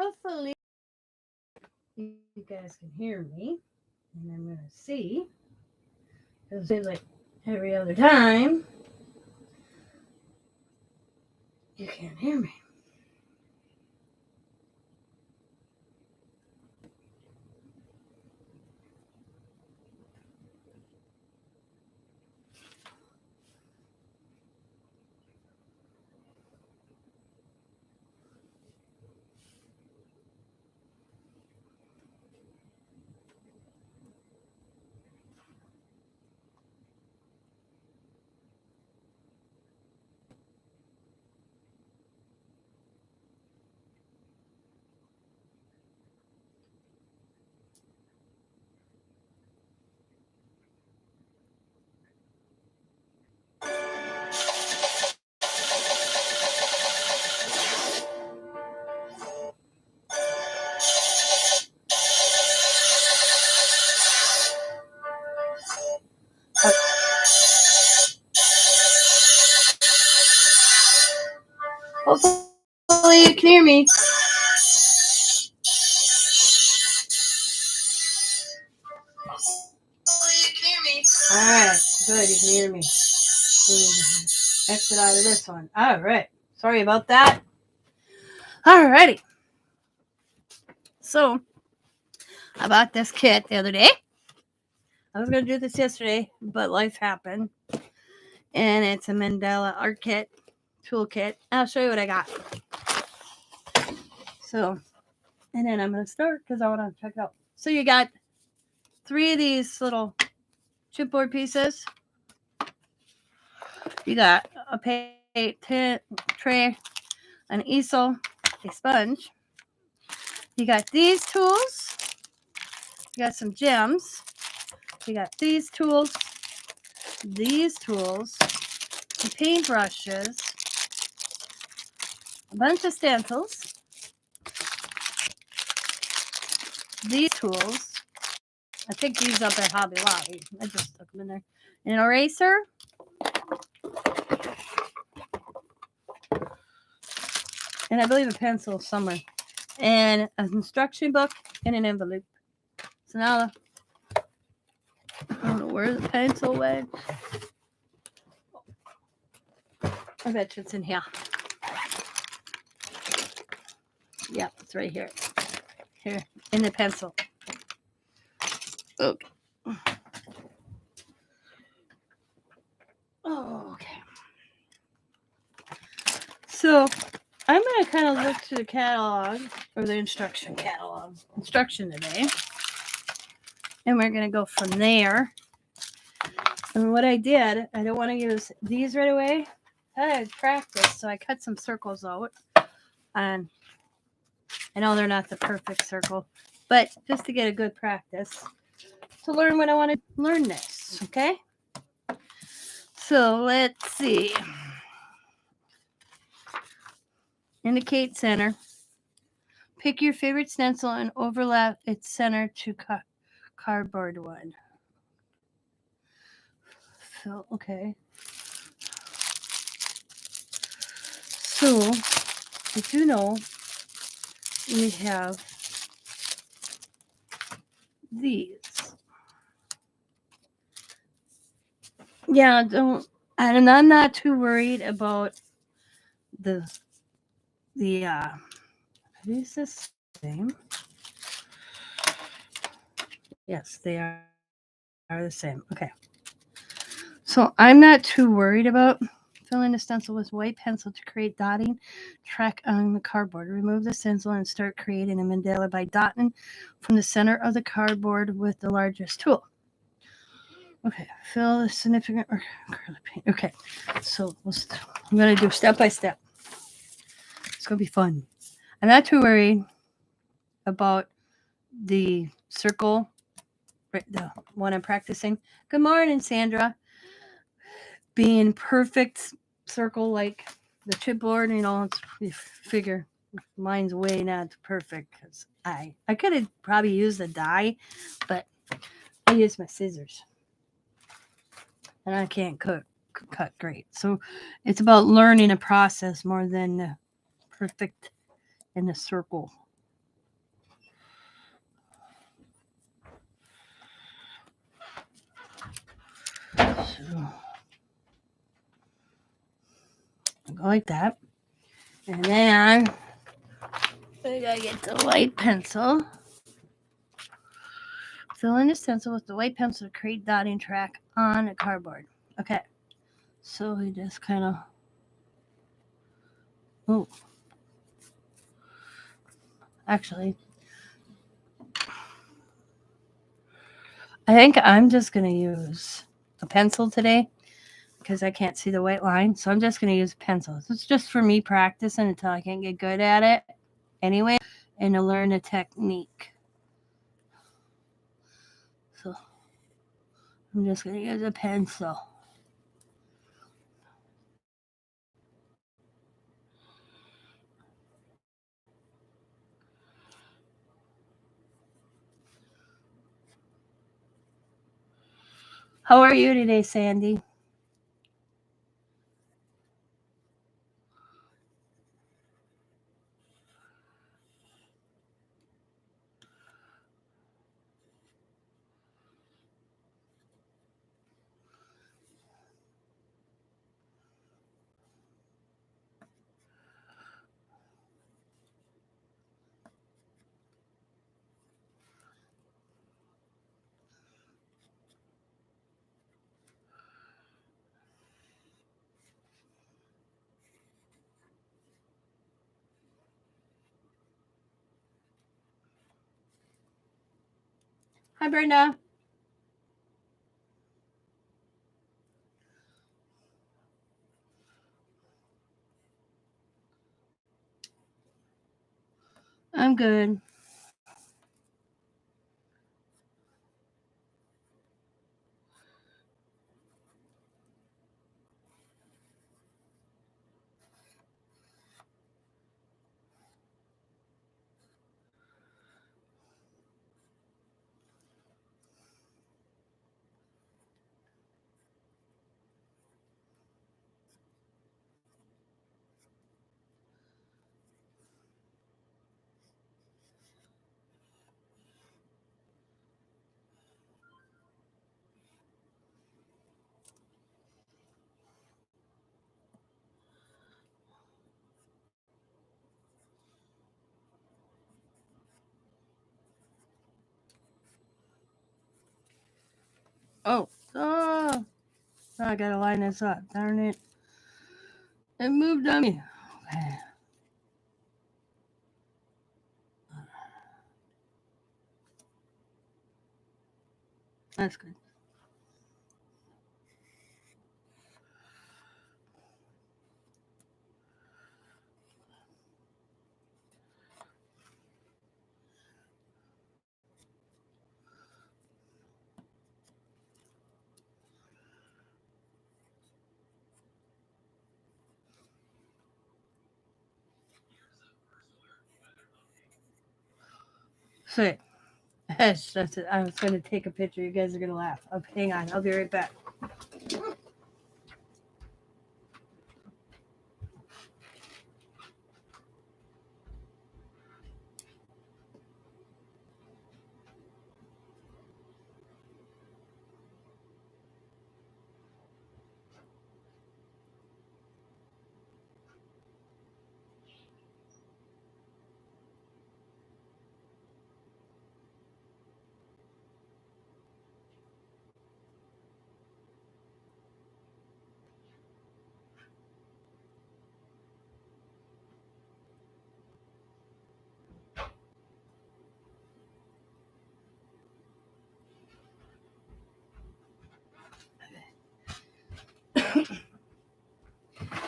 Hopefully you guys can hear me. And I'm going to see. Because it seems like every other time you can't hear me. Hopefully you can hear me. All right, good. You can hear me. Exit out of this one. All right. Sorry about that. All righty. So I bought this kit the other day. I was going to do this yesterday, but life happened. And it's a Mandala art kit, toolkit. I'll show you what I got. So, and then I'm going to start because I want to check it out. So you got 3 of these little chipboard pieces. You got a tray, an easel, a sponge. You got these tools. You got some gems. You got these tools, some paintbrushes, a bunch of stencils, these tools. I picked these up at Hobby Lobby. I just stuck them in there. An eraser. And I believe a pencil somewhere. And an instruction book and an envelope. So now, I don't know where the pencil went. I bet you it's in here. Yeah, it's right here. Here, in the pencil. Okay. Oh, okay. So I'm going to kind of look to the catalog, or the instruction today. And we're going to go from there. And what I did, I don't want to use these right away. I had practice, so I cut some circles out. And I know they're not the perfect circle, but just to get a good practice. To learn what I want to learn this, okay? So let's see. Indicate center. Pick your favorite stencil and overlap its center to cardboard one. So, okay. So, as you know, we have these. Yeah, and I'm not too worried about the are these the same? Yes, they are the same. Okay. So I'm not too worried about filling the stencil with white pencil to create dotting track on the cardboard. Remove the stencil and start creating a mandala by dotting from the center of the cardboard with the largest tool. Okay, fill the significant acrylic paint. Okay, so I'm going to do step by step. It's going to be fun. I'm not too worried about the circle, the one I'm practicing. Good morning, Sandra. Being perfect circle like the chipboard, you figure mine's way not perfect because I could have probably used a die, but I used my scissors. And I can't cut great. So it's about learning a process more than the perfect in the circle. Go like that. And then we gotta get the white pencil. Fill in the stencil with the white pencil to create dotting track on a cardboard. Okay. So we just kind of. Oh. Actually, I think I'm just going to use a pencil today because I can't see the white line. So I'm just going to use a pencil. It's just for me practicing until I can get good at it anyway and to learn the technique. So I'm just going to use a pencil. How are you today, Sandy? Hi, Brenda. I'm good. Oh, I gotta line this up. Darn it. It moved on me. Okay. That's good. Sweet. That's it. I was going to take a picture. You guys are going to laugh. Hang on. I'll be right back.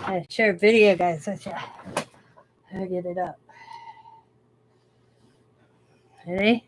I share a video, guys. With you. I'll get it up. Ready?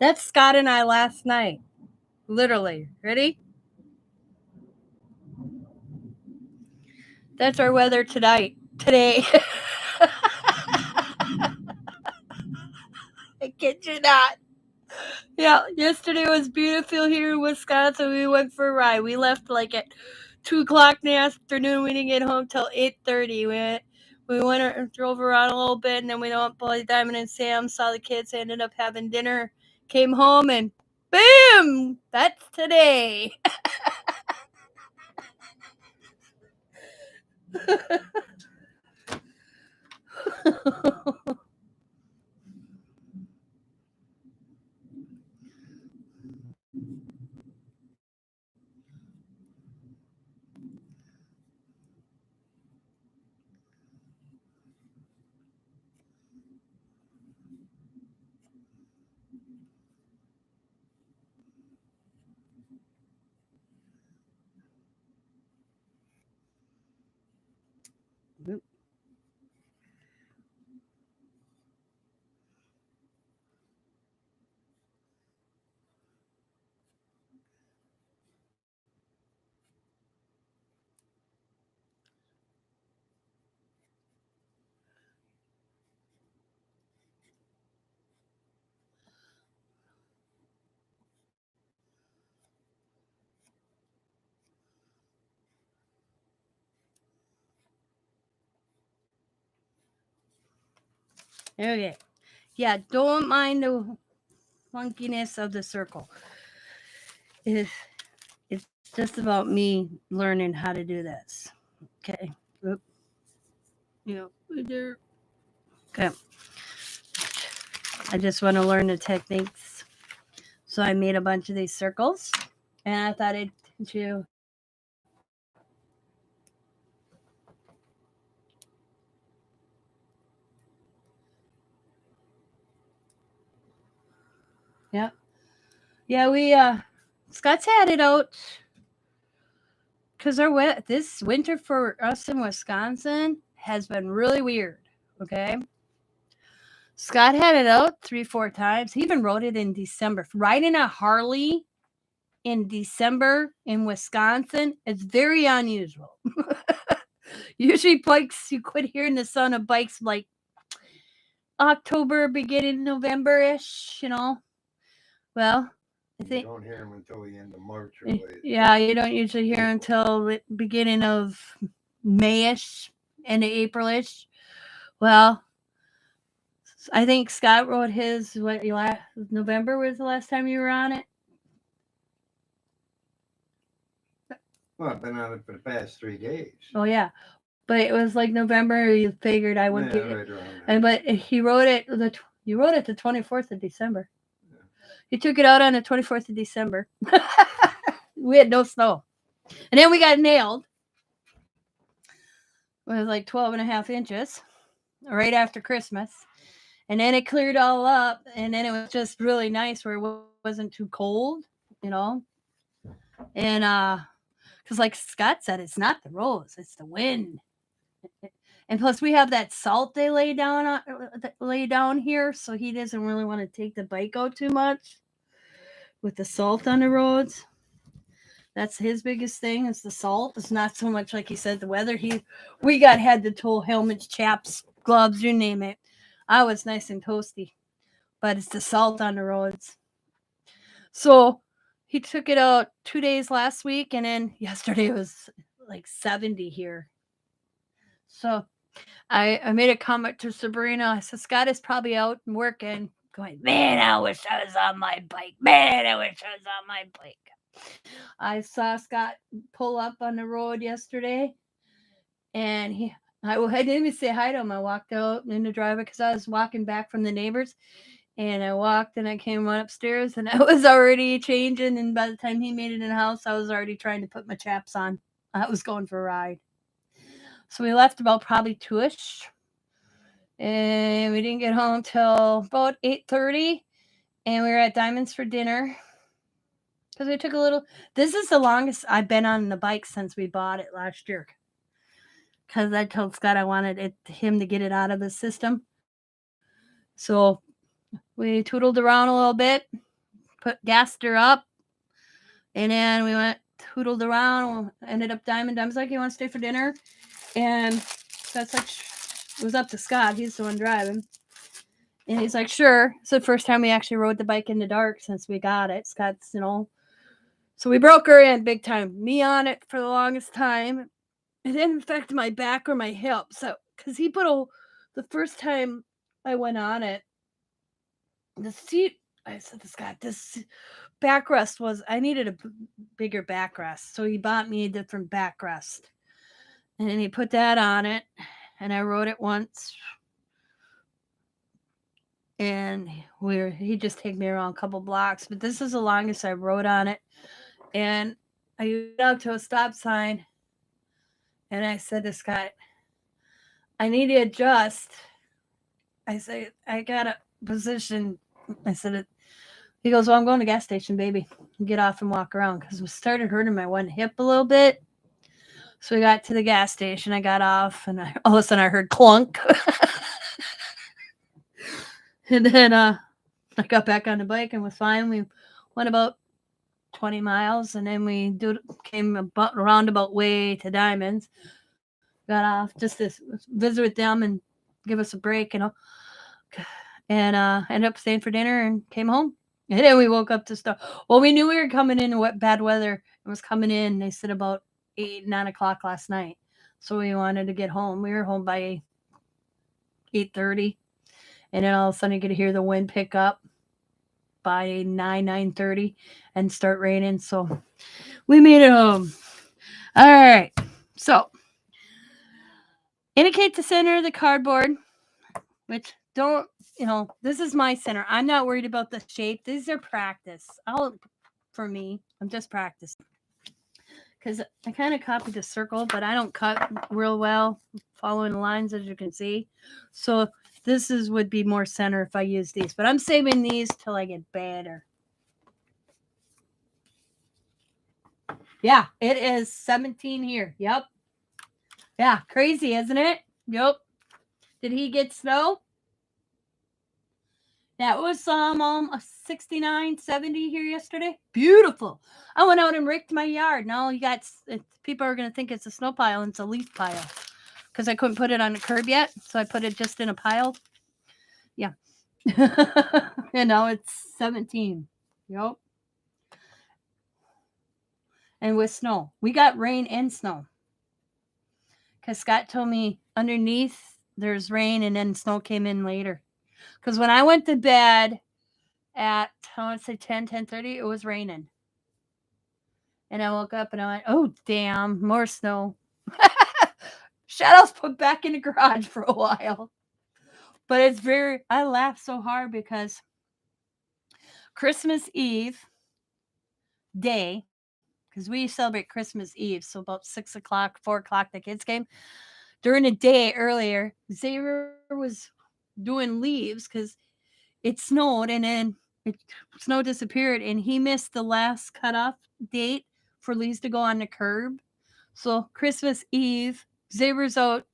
That's Scott and I last night. Literally. Ready? That's our weather tonight. Today. I kid you not. Yeah, yesterday was beautiful here in Wisconsin. We went for a ride. We left like at 2 o'clock in the afternoon. We didn't get home till 8:30. We went and drove around a little bit, and then we went up by Diamond and Sam. Saw the kids. Ended up having dinner. Came home and boom! That's today. Okay. Yeah, don't mind the funkiness of the circle. It's, it's just about me learning how to do this. Okay. Oop. Yeah. There. Okay. I just want to learn the techniques. So I made a bunch of these circles, and I thought I'd teach you. Yeah. Yeah, Scott's had it out because this winter for us in Wisconsin has been really weird. Okay. Scott had it out 3, 4 times. He even rode it in December. Riding a Harley in December in Wisconsin is very unusual. Usually bikes, you quit hearing the sound of bikes like October, beginning November-ish. Well, I think you don't hear them until the end of March or late. Yeah, you don't usually hear until the beginning of Mayish, end of Aprilish. Well, I think Scott rode his November was the last time you were on it. Well, I've been on it for the past 3 days. Oh yeah, but it was like November. You figured I would get right around and but he rode it you rode it the 24th of December. Yeah. He took it out on the 24th of December. We had no snow, and then we got nailed. It was like 12.5 inches right after Christmas. And then it cleared all up, and then it was just really nice where it wasn't too cold, you know. And because like Scott said, it's not the roads, it's the wind. And plus, we have that salt they lay down here, so he doesn't really want to take the bike out too much with the salt on the roads. That's his biggest thing is the salt. It's not so much like he said the weather. We got head to toe helmets, chaps, gloves, you name it. I was nice and toasty, but it's the salt on the roads. So he took it out 2 days last week, and then yesterday was like 70 here. So I made a comment to Sabrina. I said, Scott is probably out and working, going, man, I wish I was on my bike. Man, I wish I was on my bike. I saw Scott pull up on the road yesterday, and I didn't even say hi to him. I walked out in the driveway because I was walking back from the neighbors, and I walked and I came on upstairs, and I was already changing, and by the time he made it in the house, I was already trying to put my chaps on. I was going for a ride. So we left about probably 2ish, and we didn't get home till about 8:30, and we were at Diamonds for dinner because we took a little. This is the longest I've been on the bike since we bought it last year. Because I told Scott I wanted him to get it out of the system. So we tootled around a little bit, gassed her up, and then we went hootled around. Ended up Diamond. Diamond's like, "You want to stay for dinner?" And that's like, it was up to Scott. He's the one driving. And he's like, "Sure." It's the first time we actually rode the bike in the dark since we got it. Scott's, so we broke her in big time. Me on it for the longest time. It didn't affect my back or my hip. So, because the first time I went on it, the seat, I said to Scott, this backrest I needed a bigger backrest. So he bought me a different backrest. And then he put that on it. And I rode it once. And he just take me around a couple blocks. But this is the longest I rode on it. And I went up to a stop sign. And I said to Scott, I need to adjust. I said, I got a position. I said, he goes, well, I'm going to the gas station, baby. Get off and walk around. Because it started hurting my one hip a little bit. So we got to the gas station. I got off, and all of a sudden I heard clunk. And then I got back on the bike and was fine. We went about 20 miles, and then we came about roundabout way to Diamonds. Got off just to visit with them and give us a break, and ended up staying for dinner and came home. And then we woke up to stuff. Well, we knew we were coming in bad weather. It was coming in. They said about 8, 9 o'clock last night. So we wanted to get home. We were home by 8:30. And then all of a sudden you could hear the wind pick up by 9:30 and start raining. So we made it home. All right. So indicate the center of the cardboard, which this is my center. I'm not worried about the shape. These are practice. For me, I'm just practicing. Because I kind of copied the circle, but I don't cut real well following the lines, as you can see. So this would be more center if I use these. But I'm saving these till I get better. Yeah, it is 17 here. Yep. Yeah, crazy, isn't it? Yep. Did he get snow? That was 69, 70 here yesterday. Beautiful. I went out and raked my yard. Now people are going to think it's a snow pile, and it's a leaf pile. Because I couldn't put it on the curb yet, so I put it just in a pile. Yeah. And now it's 17. Yep. And with snow. We got rain and snow. Because Scott told me underneath there's rain, and then snow came in later. Because when I went to bed at, I want to say 10:30, it was raining. And I woke up and I went, oh, damn, more snow. Shadows put back in the garage for a while. But I laughed so hard because Christmas Eve day, because we celebrate Christmas Eve, so about 6 o'clock, 4 o'clock, the kids came. During the day earlier, Xavier was doing leaves because it snowed, and then snow disappeared, and he missed the last cutoff date for leaves to go on the curb. So Christmas Eve, Xavier's out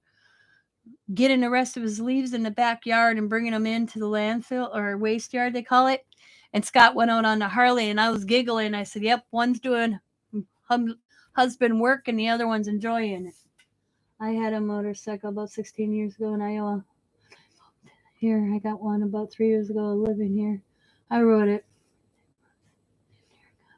getting the rest of his leaves in the backyard and bringing them into the landfill or waste yard, they call it. And Scott went out on the Harley, and I was giggling. I said, yep, one's doing husband work and the other one's enjoying it. I had a motorcycle about 16 years ago in Iowa. Here, I got one about 3 years ago living here. I rode it.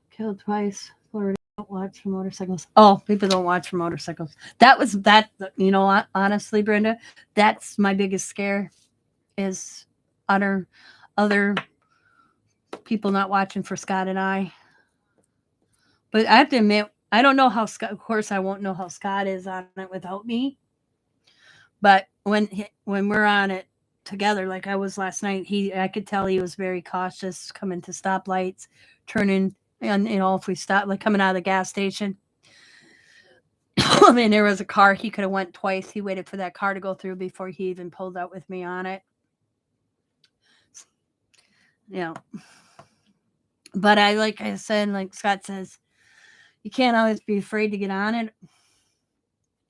Killed twice. Florida. Don't watch for motorcycles. Oh, people don't watch for motorcycles. You know what? Honestly, Brenda, that's my biggest scare is other people not watching for Scott and I. But I have to admit, I don't know how Scott, of course I won't know how Scott is on it without me. But when we're on it together, like I was last night, I could tell he was very cautious coming to stoplights, turning, and if we stop, like coming out of the gas station. I mean, there was a car, he could have went twice. He waited for that car to go through before he even pulled out with me on it. But like I said, like Scott says, you can't always be afraid to get on it.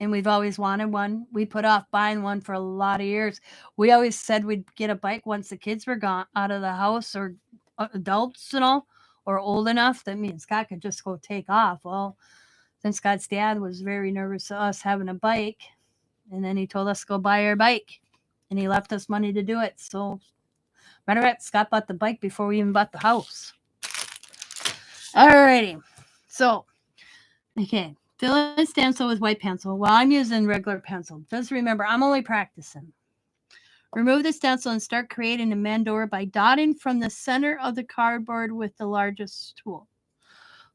And we've always wanted one. We put off buying one for a lot of years. We always said we'd get a bike once the kids were gone out of the house, or adults and all. or old enough that me and Scott could just go take off. Well, then Scott's dad was very nervous of us having a bike, and then he told us to go buy our bike, and he left us money to do it. So, matter of fact, Scott bought the bike before we even bought the house. Alrighty, so okay, fill in stencil with white pencil. Well, I'm using regular pencil. Just remember, I'm only practicing. Remove the stencil and start creating a mandala by dotting from the center of the cardboard with the largest tool.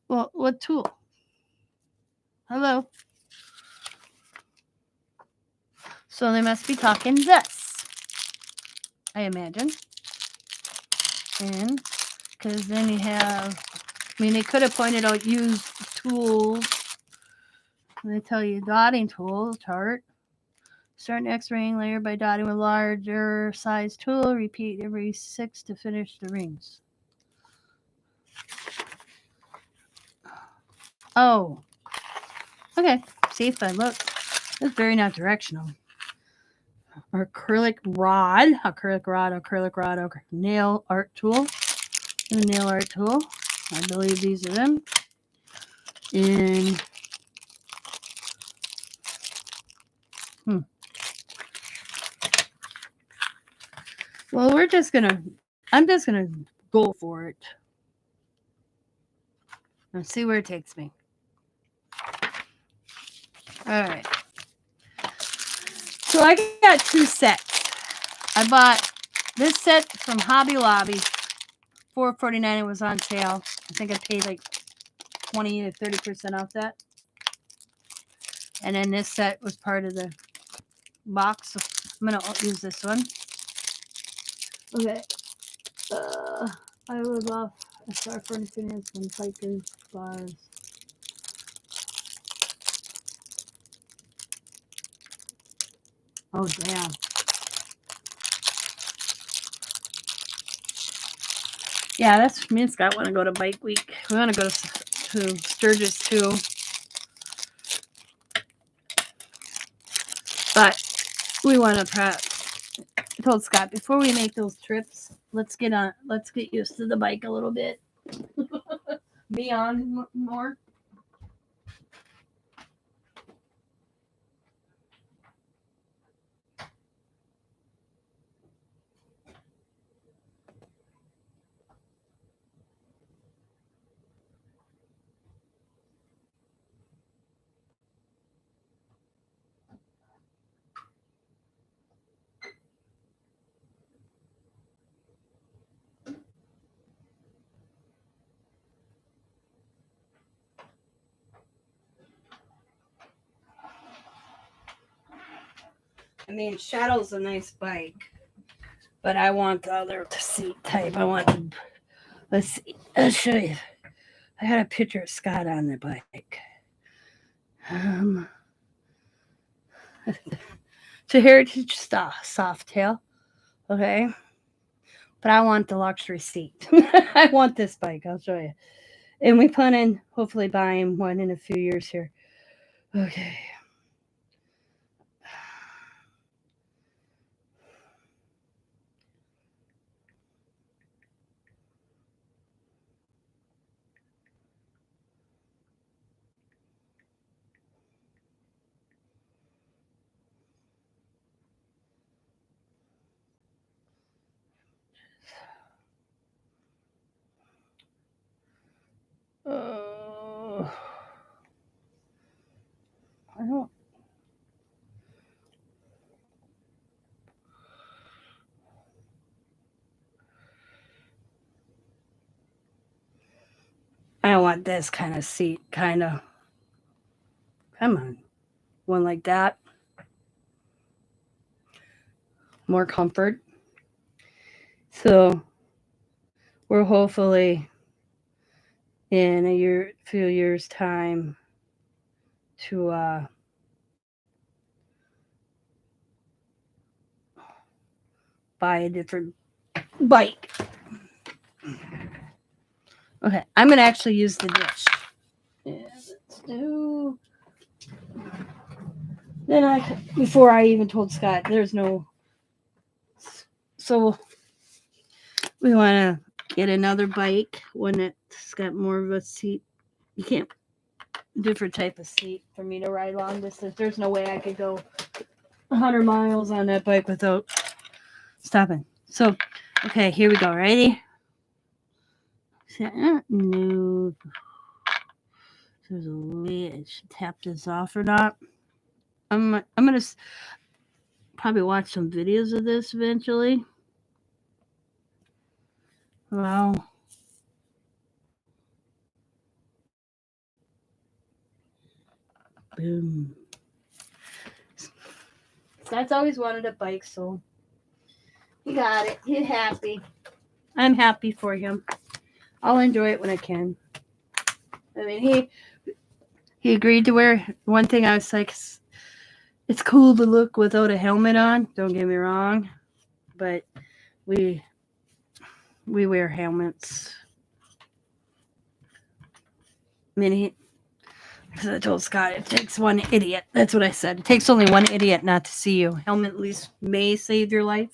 Well, what tool? Hello. So they must be talking this, I imagine. And because then you have, I mean, they could have pointed out use tools. They tell you dotting tool chart. Start next ring layer by dotting with larger size tool. Repeat every 6 to finish the rings. Oh. Okay. See if I look. That's very not directional. Acrylic rod, nail art tool. The nail art tool. I believe these are them. And well, I'm just gonna go for it. Let's see where it takes me. All right. So I got 2 sets. I bought this set from Hobby Lobby, $4.49. It was on sale. I think I paid like 20 to 30% off that. And then this set was part of the box. So I'm gonna use this one. Okay. I was off a star furniture and some Pikers bars. Oh damn. Yeah, that's me and Scott want to go to Bike Week. We want to go to Sturgis too. But we want to prep. I told Scott before we make those trips, let's get used to the bike a little bit. Be on more. I mean, Shadow's a nice bike, but I want the other seat type. I want the, let's see, I'll show you. I had a picture of Scott on the bike. It's a heritage soft tail, okay? But I want the luxury seat. I want this bike. I'll show you. And we plan on hopefully buying one in a few years here. Okay. I don't. I want this kind of seat, kind of. Come on. One like that. More comfort. So we're hopefully in a few years time to buy a different bike. Okay, I'm gonna actually use the dish. Yeah, let's do. Then before I even told Scott, there's no. So we want to get another bike, one that's got more of a seat. You can't, different type of seat for me to ride long distance. There's no way I could go 100 miles on that bike without stopping. So, okay, here we go. Ready? No. There's a way I should tap this off or not. I'm gonna probably watch some videos of this eventually. Wow. Boom. Scott's always wanted a bike, so he got it. He's happy. I'm happy for him. I'll enjoy it when I can. I mean, he agreed to wear one thing. I was like, it's cool to look without a helmet on. Don't get me wrong, but we wear helmets. I mean, because I told Scott it takes one idiot. That's what I said. It takes only one idiot not to see you. Helmet at least may save your life.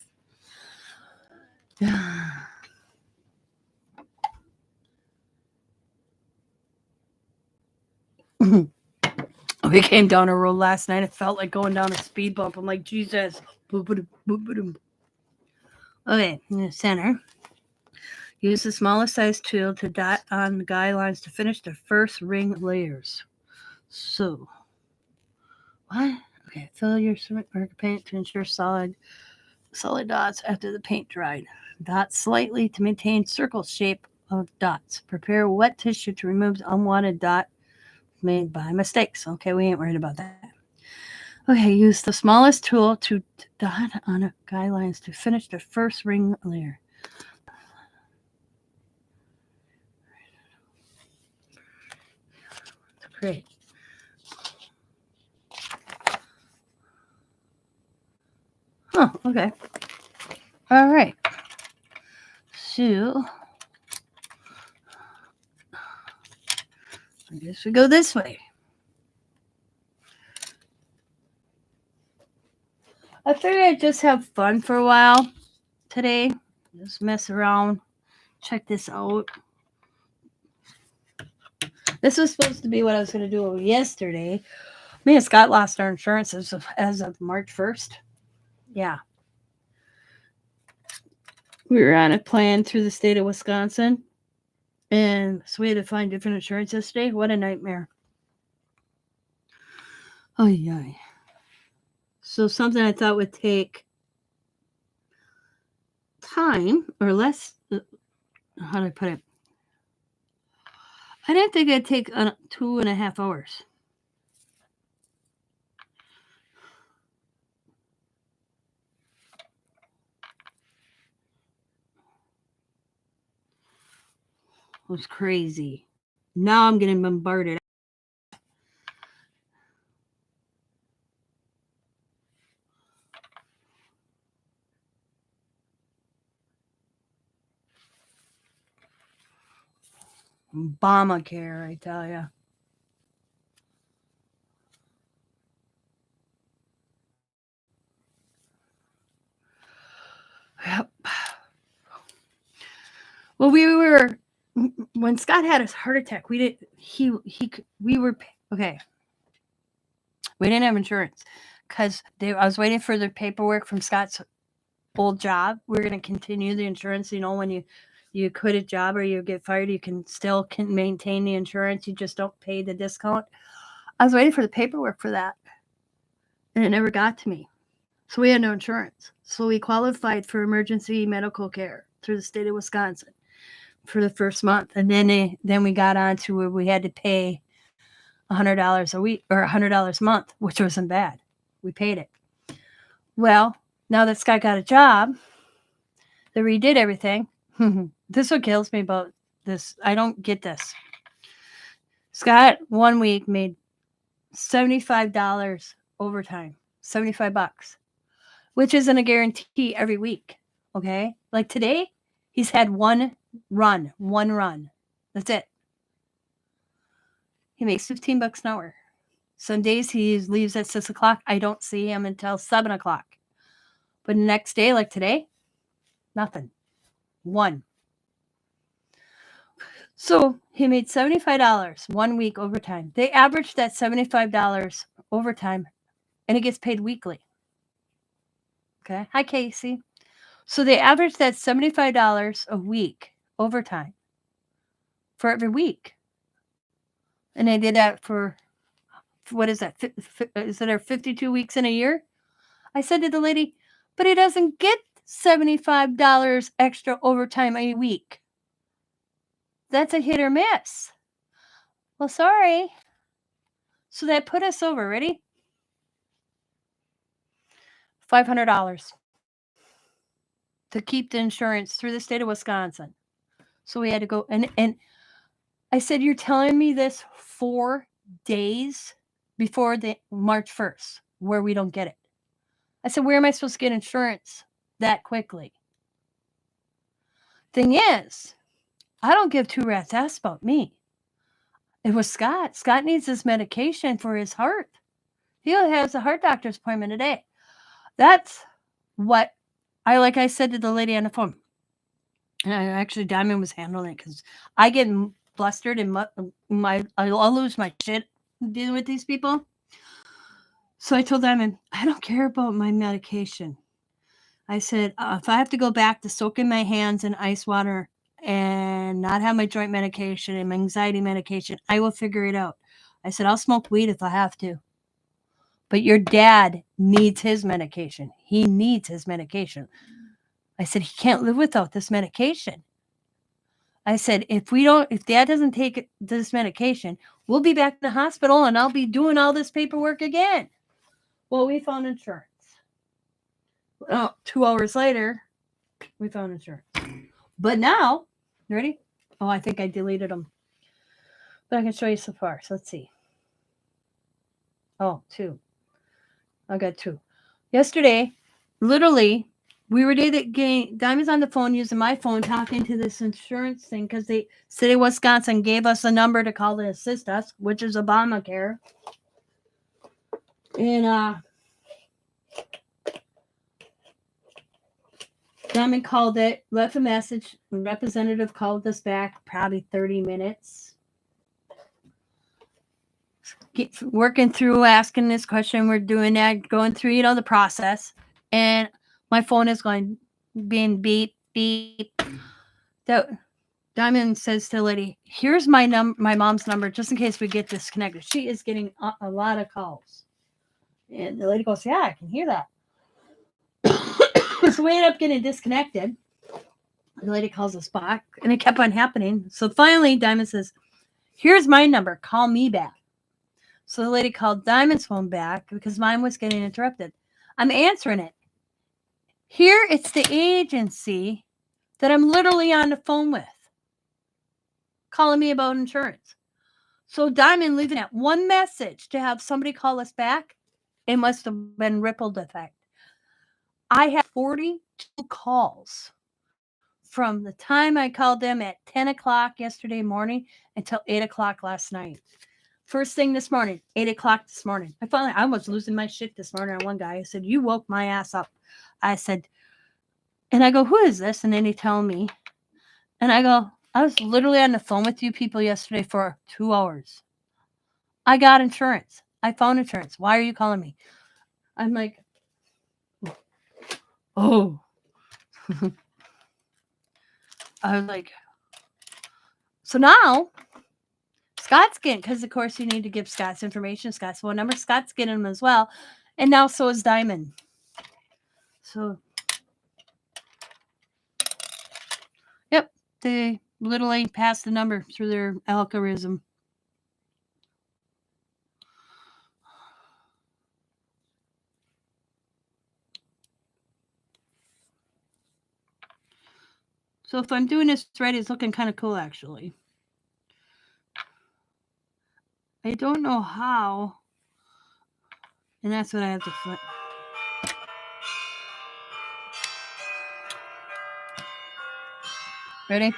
We came down a road last night. It felt like going down a speed bump. I'm like, Jesus. Okay, in the center. Use the smallest size tool to dot on the guidelines to finish the first ring layers. So, what? Okay, fill your marker paint to ensure solid dots after the paint dried. Dot slightly to maintain circle shape of dots. Prepare wet tissue to remove the unwanted dot made by mistakes. Okay, we ain't worried about that. Okay, use the smallest tool to dot on the guidelines to finish the first ring layer. Great. Oh, okay. All right. So, I guess we go this way. I figured I'd just have fun for a while today. Just mess around. Check this out. This was supposed to be what I was going to do yesterday. Me and Scott lost our insurance as of March 1st. Yeah. We were on a plan through the state of Wisconsin. And so we had to find different insurance yesterday. What a nightmare. Oh, yeah. So something I thought would take time or less. How do I put it? I didn't think it'd take 2.5 hours. It was crazy. Now I'm getting bombarded. Obamacare, I tell you. Yep. Well, when Scott had his heart attack, we were okay. We didn't have insurance because I was waiting for the paperwork from Scott's old job. We're going to continue the insurance. When you quit a job or you get fired, you can maintain the insurance. You just don't pay the discount. I was waiting for the paperwork for that, and it never got to me. So we had no insurance. So we qualified for emergency medical care through the state of Wisconsin for the first month. And then we got on to where we had to pay $100 a week or $100 a month, which wasn't bad. We paid it. Well, now that Scott got a job, they redid everything. This is what kills me about this. I don't get this. Scott 1 week made $75 overtime, $75, which isn't a guarantee every week. Okay. Like today, he's had one run. That's it. He makes $15 an hour. Some days he leaves at 6 o'clock. I don't see him until 7 o'clock. But the next day, like today, nothing. One. So he made $75 1 week overtime. They averaged that $75 overtime, and it gets paid weekly. Okay. Hi, Casey. So they averaged that $75 a week overtime for every week. And they did that for what is that? Is there 52 weeks in a year? I said to the lady, but he doesn't get $75 extra overtime a week. That's a hit or miss. Well, sorry. So that put us over. Ready? $500 to keep the insurance through the state of Wisconsin. So we had to go and I said, you're telling me this 4 days before the March 1st, where we don't get it. I said, where am I supposed to get insurance that quickly? Thing is, I don't give two rat's ass about me. It was Scott. Scott needs his medication for his heart. He has a heart doctor's appointment today. That's what like I said to the lady on the phone. And actually, Diamond was handling it because I get flustered and I'll lose my shit dealing with these people. So I told Diamond, I don't care about my medication. I said, if I have to go back to soaking my hands in ice water and not have my joint medication and my anxiety medication, I will figure it out. I said, I'll smoke weed if I have to. But your dad needs his medication. He needs his medication. I said, he can't live without this medication. I said, if dad doesn't take this medication, we'll be back in the hospital and I'll be doing all this paperwork again. Well, we found insurance. 2 hours later, we found insurance. But now, you ready? Oh, I think I deleted them. But I can show you so far. So let's see. Oh, 2. I got 2. Yesterday, literally, we were getting Diamond's on the phone using my phone talking to this insurance thing because the city of Wisconsin gave us a number to call to assist us, which is Obamacare. And Diamond called it, left a message. The representative called us back probably 30 minutes. Working through asking this question. We're doing that, going through, the process. And my phone is being beep, beep. Diamond says to the lady, here's my mom's number, just in case we get disconnected. She is getting a lot of calls. And the lady goes, yeah, I can hear that. So we ended up getting disconnected. The lady calls us back, and it kept on happening. So finally, Diamond says, here's my number. Call me back. So the lady called Diamond's phone back because mine was getting interrupted. I'm answering it. Here, it's the agency that I'm literally on the phone with, calling me about insurance. So Diamond leaving that one message to have somebody call us back, it must have been rippled effect. I had 42 calls from the time I called them at 10 o'clock yesterday morning until 8 o'clock last night. First thing this morning, 8 o'clock this morning. I was losing my shit this morning on one guy. I said, you woke my ass up. I said, and I go, who is this? And then he tell me. And I go, I was literally on the phone with you people yesterday for 2 hours. I got insurance. I found insurance. Why are you calling me? I'm like, oh. I was like, so now Scott's getting, because of course you need to give Scott's information, Scott's phone number. Scott's getting them as well. And now so is Diamond. So, yep, they literally passed the number through their algorithm. So if I'm doing this right, it's looking kind of cool, actually. I don't know how. And that's what I have to flip. Ready?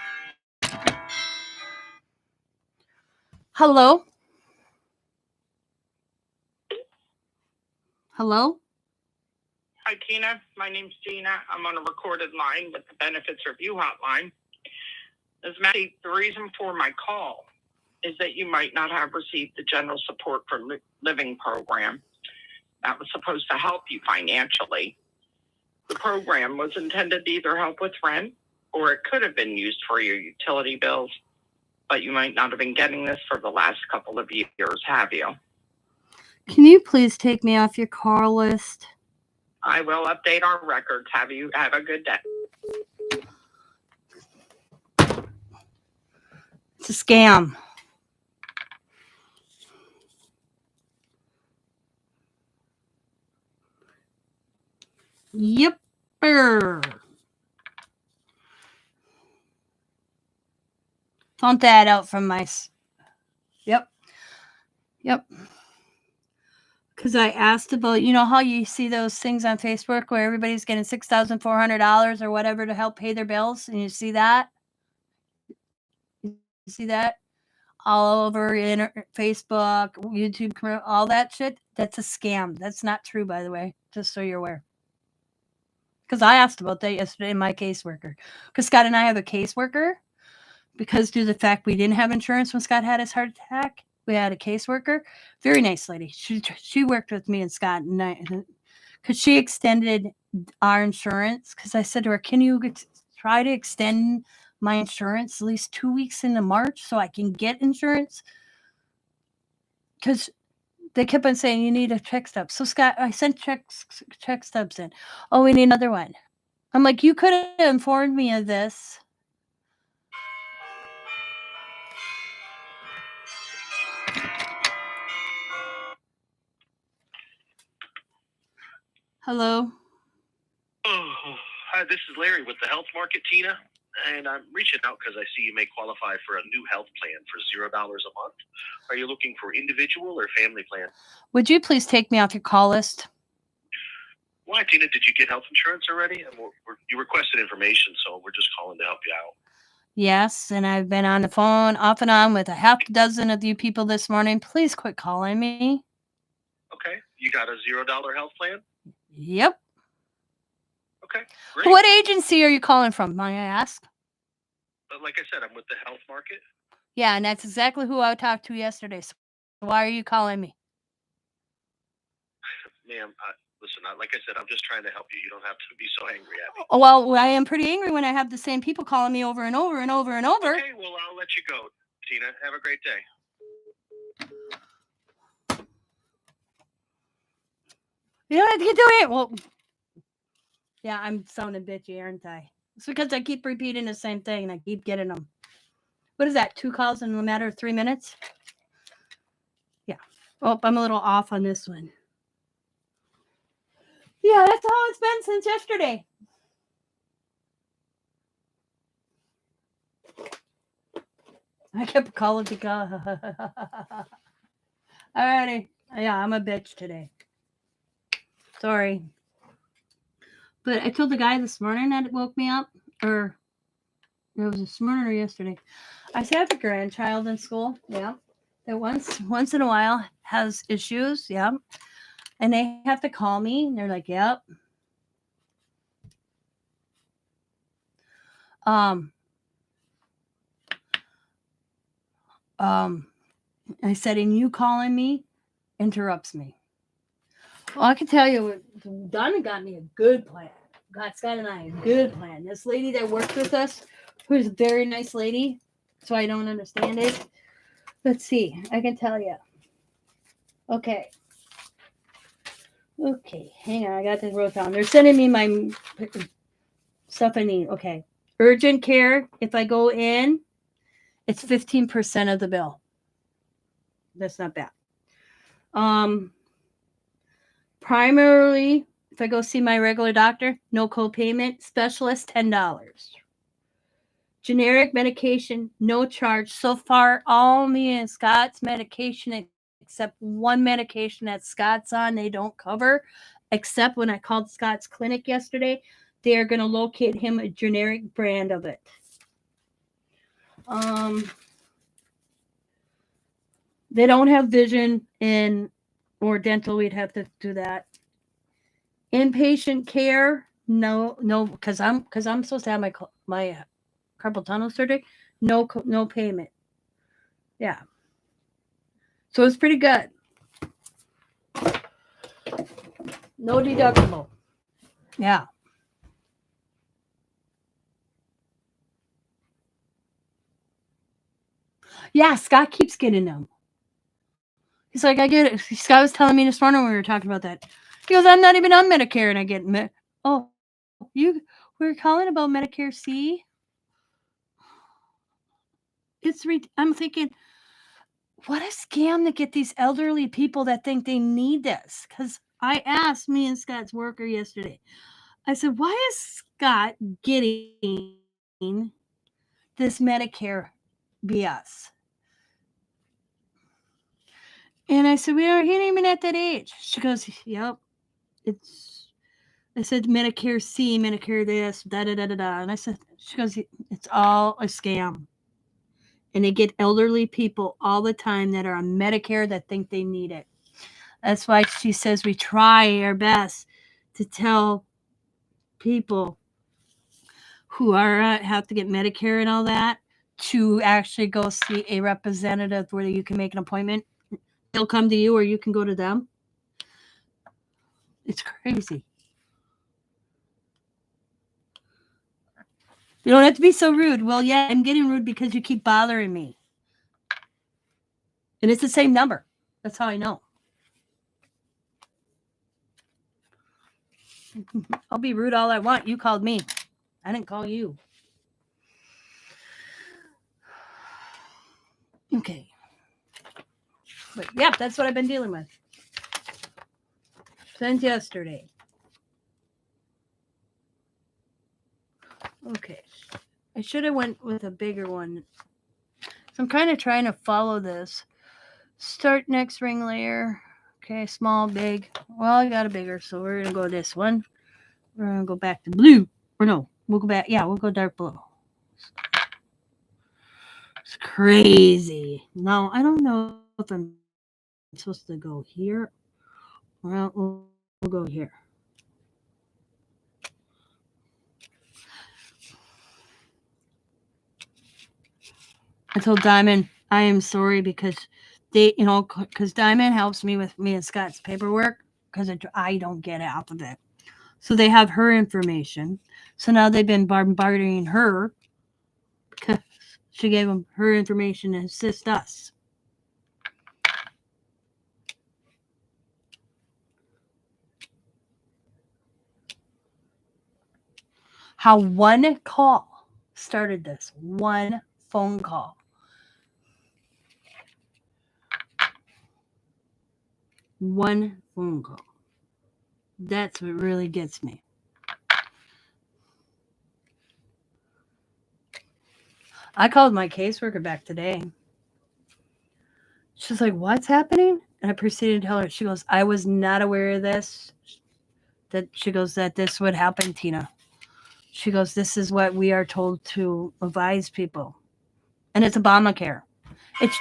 Hello? Hello? Hi, Tina. My name's Gina. I'm on a recorded line with the Benefits Review Hotline. As Matty, the reason for my call is that you might not have received the General Support for Living program that was supposed to help you financially. The program was intended to either help with rent or it could have been used for your utility bills, but you might not have been getting this for the last couple of years, have you? Can you please take me off your call list? I will update our records. Have a good day. It's a scam. Yepper. Found that out from my... Yep. Because I asked about, you know how you see those things on Facebook where everybody's getting $6,400 or whatever to help pay their bills? And you see that? You see that? All over Facebook, YouTube, all that shit. That's a scam. That's not true, by the way, just so you're aware. Because I asked about that yesterday in my caseworker. Because Scott and I have a caseworker. Because due to the fact we didn't have insurance when Scott had his heart attack, we had a caseworker. Very nice lady. She worked with me and Scott. Because she extended our insurance. Because I said to her, can you try to extend my insurance at least 2 weeks into March so I can get insurance? Because they kept on saying you need a check stub. So Scott, I sent check stubs in. Oh, we need another one. I'm like, you could have informed me of this. Hello. Oh, hi, this is Larry with the Health Market, Tina, and I'm reaching out because I see you may qualify for a new health plan for $0 a month. Are you looking for individual or family plan? Would you please take me off your call list? Why, Tina? Did you get health insurance already? And you requested information, so we're just calling to help you out. Yes, and I've been on the phone off and on with a half dozen of you people this morning. Please quit calling me. Okay, you got a $0 health plan? Yep. Okay, great. What agency are you calling from, may I ask? Like I said, I'm with the Health Market. Yeah, and that's exactly who I talked to yesterday. So why are you calling me? Ma'am, listen, like I said, I'm just trying to help you. You don't have to be so angry at me. Well, I am pretty angry when I have the same people calling me over and over and over and over. Okay, well, I'll let you go, Tina. Have a great day. You know what you do it? Well, yeah, I'm sounding bitchy, aren't I? It's because I keep repeating the same thing and I keep getting them. What is that? 2 calls in a matter of 3 minutes? Yeah. Oh, I'm a little off on this one. Yeah, that's how it's been since yesterday. I kept calling because. Alrighty. Yeah, I'm a bitch today. Sorry. But I told the guy this morning that woke me up, or it was this morning or yesterday. I said I have a grandchild in school, yeah, that once in a while has issues, yeah, and they have to call me, and they're like, "Yep." I said, "And you calling me interrupts me." Well, I can tell you, Donna got me a good plan. Scott and I a good plan. This lady that worked with us, who's a very nice lady, so I don't understand it. Let's see. I can tell you. Okay, hang on. I got this wrote down. They're sending me my stuff I need. Okay. Urgent care, if I go in, it's 15% of the bill. That's not bad. Primarily, if I go see my regular doctor, no copayment. Specialist, $10. Generic medication, no charge. So far, all me and Scott's medication, except one medication that Scott's on, they don't cover. Except when I called Scott's clinic yesterday, they're going to locate him a generic brand of it. They don't have vision or dental. We'd have to do that. Inpatient care, no, because I'm supposed to have my carpal tunnel surgery. No payment. Yeah. So it's pretty good. No deductible. Yeah. Yeah, Scott keeps getting them. He's like, I get it. Scott was telling me this morning when we were talking about that. He goes, I'm not even on Medicare, and I get oh, you we were calling about Medicare C. I'm thinking, what a scam to get these elderly people that think they need this. Because I asked me and Scott's worker yesterday. I said, why is Scott getting this Medicare BS? And I said, he ain't even at that age. She goes, yep, it's. I said Medicare C, Medicare this, da da da da da. And I said, she goes, it's all a scam. And they get elderly people all the time that are on Medicare that think they need it. That's why she says we try our best to tell people who are have to get Medicare and all that to actually go see a representative where you can make an appointment. They'll come to you or you can go to them. It's crazy. You don't have to be so rude. Well, yeah, I'm getting rude because you keep bothering me. And it's the same number. That's how I know. I'll be rude all I want. You called me. I didn't call you. Okay. But yeah, that's what I've been dealing with since yesterday. Okay. I should have went with a bigger one. So I'm kind of trying to follow this. Start next ring layer. Okay, small, big. Well, I got a bigger, so we're going to go this one. We're going to go back to blue. Or no, we'll go back. Yeah, we'll go dark blue. It's crazy. No, I don't know if I'm supposed to go here. Well, we'll go here. I told Diamond I am sorry because because Diamond helps me with me and Scott's paperwork because I don't get out of it. So they have her information. So now they've been bombarding her because she gave them her information to assist us. How one call started this. One phone call. One phone call. That's what really gets me. I called my caseworker back today. She's like, what's happening? And I proceeded to tell her. She goes, I was not aware of this. She goes, that this would happen, Tina. She goes, this is what we are told to advise people. And it's Obamacare. It's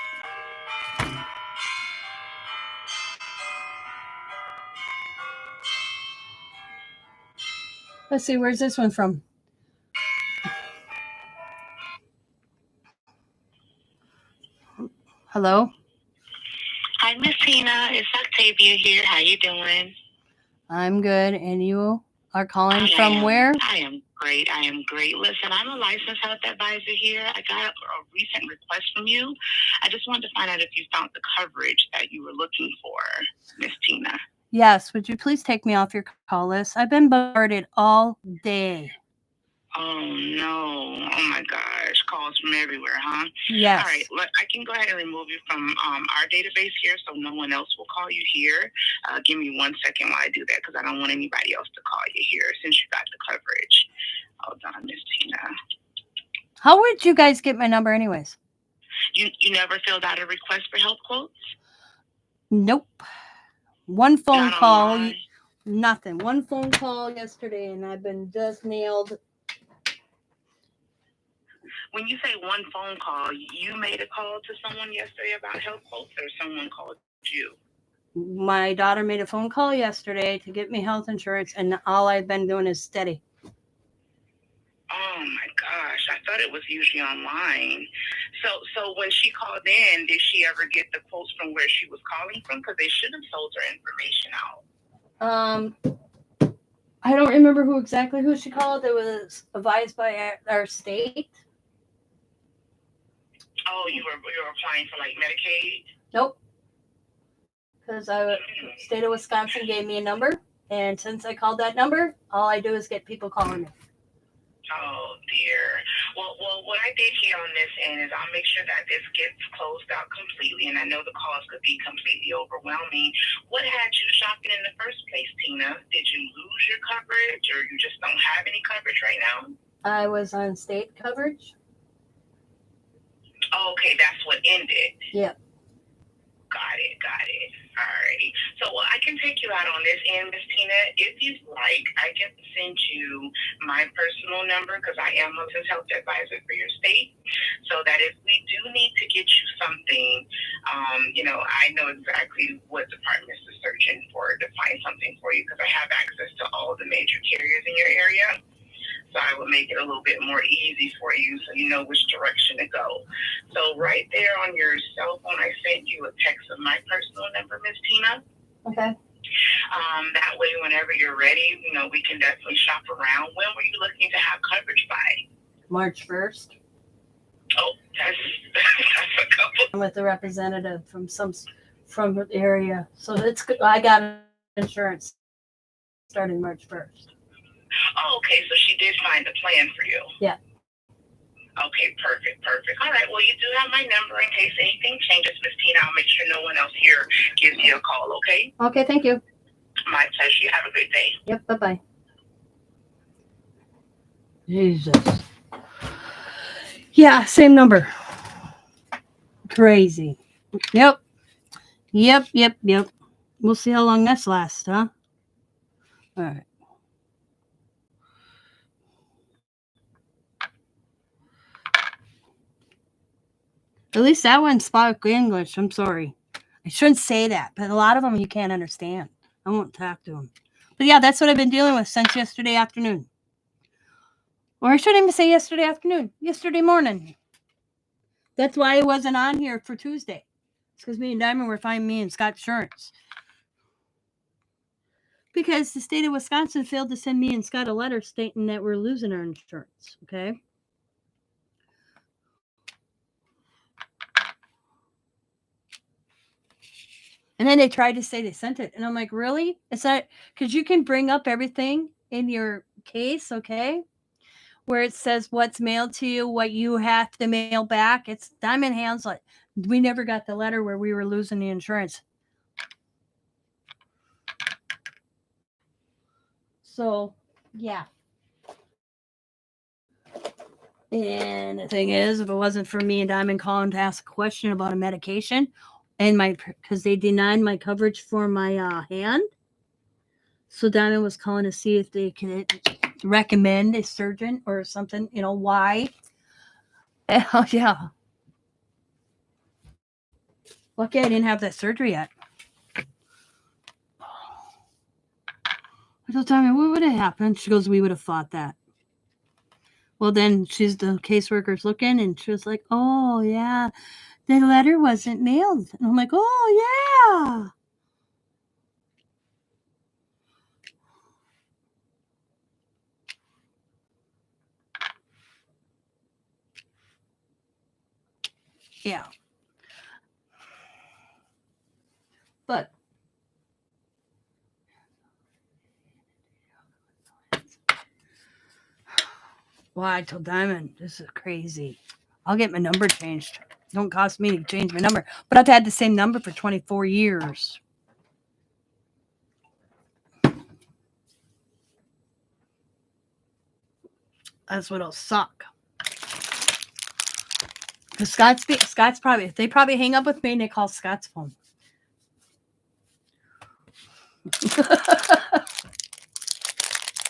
let's see, where's this one from? Hello? Hi, Miss Tina. It's Octavia here. How you doing? I'm good. And you are calling from where? I am great. I am great. Listen, I'm a licensed health advisor here. I got a recent request from you. I just wanted to find out if you found the coverage that you were looking for, Miss Tina. Yes. Would you please take me off your call list? I've been bombarded all day. Oh, no. Oh, my gosh. Calls from everywhere, huh? Yes. All right. Look, I can go ahead and remove you from our database here so no one else will call you here. Give me 1 second while I do that because I don't want anybody else to call you here since you got the coverage. Hold on, Miss Tina. How would you guys get my number anyways? You never filled out a request for health quotes? Nope. One phone Not call. online? Nothing. One phone call yesterday and I've been just nailed. When you say one phone call, you made a call to someone yesterday about health quotes or someone called you? My daughter made a phone call yesterday to get me health insurance and all I've been doing is steady. Oh, Oh my gosh, I thought it was usually online. So when she called in, did she ever get the quotes from where she was calling from? Because they should have sold her information out. I don't remember who she called. It was advised by our state. Oh, you were applying for like Medicaid? Nope. Because state of Wisconsin gave me a number, and since I called that number, all I do is get people calling me. Oh dear. Well, what I did here on this end is I'll make sure that this gets closed out completely, and I know the calls could be completely overwhelming. What had you shopping in the first place, Tina? Did you lose your coverage, or you just don't have any coverage right now? I was on state coverage. Oh, okay, that's what ended. Yep. Got it. Alrighty. So I can take you out on this end, Miss Tina. If you'd like, I can send you my personal number because I am a mental health advisor for your state. So that if we do need to get you something, I know exactly what departments to search in for to find something for you because I have access to all the major carriers in your area. So I would make it a little bit more easy for you so you know which direction to go. So right there on your cell phone, I sent you a text of my personal number, Miss Tina. Okay. That way, whenever you're ready, we can definitely shop around. When were you looking to have coverage by? March 1st. Oh, that's a couple. With a representative from the area. So I got insurance starting March 1st. Oh, okay. So she did find a plan for you. Yeah. Okay, perfect. All right. Well, you do have my number in case anything changes, Miss Tina. I'll make sure no one else here gives you a call, okay? Okay, thank you. My pleasure. You have a good day. Yep, bye-bye. Jesus. Yeah, same number. Crazy. Yep. We'll see how long this lasts, huh? All right. At least that one spoke English. I'm sorry. I shouldn't say that, but a lot of them you can't understand. I won't talk to them. But yeah, that's what I've been dealing with since yesterday afternoon. Or I shouldn't even say yesterday afternoon. Yesterday morning. That's why I wasn't on here for Tuesday. It's because me and Diamond were finding me and Scott insurance. Because the state of Wisconsin failed to send me and Scott a letter stating that we're losing our insurance. Okay? And then they tried to say they sent it. And I'm like, really? It's not, because you can bring up everything in your case, okay? Where it says what's mailed to you, what you have to mail back. It's Diamond hands it. We never got the letter where we were losing the insurance. So, yeah. And the thing is, if it wasn't for me and Diamond calling to ask a question about a medication, and because they denied my coverage for my hand, so Diamond was calling to see if they could recommend a surgeon or something. Why? Oh yeah. Lucky I didn't have that surgery yet. I told Diamond, what would have happened? She goes, we would have fought that. Well, then she's the caseworker's looking, and she was like, oh yeah, the letter wasn't mailed. And I'm like, oh yeah. Yeah. But I told Diamond, this is crazy. I'll get my number changed. Don't cost me to change my number. But I've had the same number for 24 years. That's what'll suck. Because Scott's probably, they probably hang up with me and they call Scott's phone.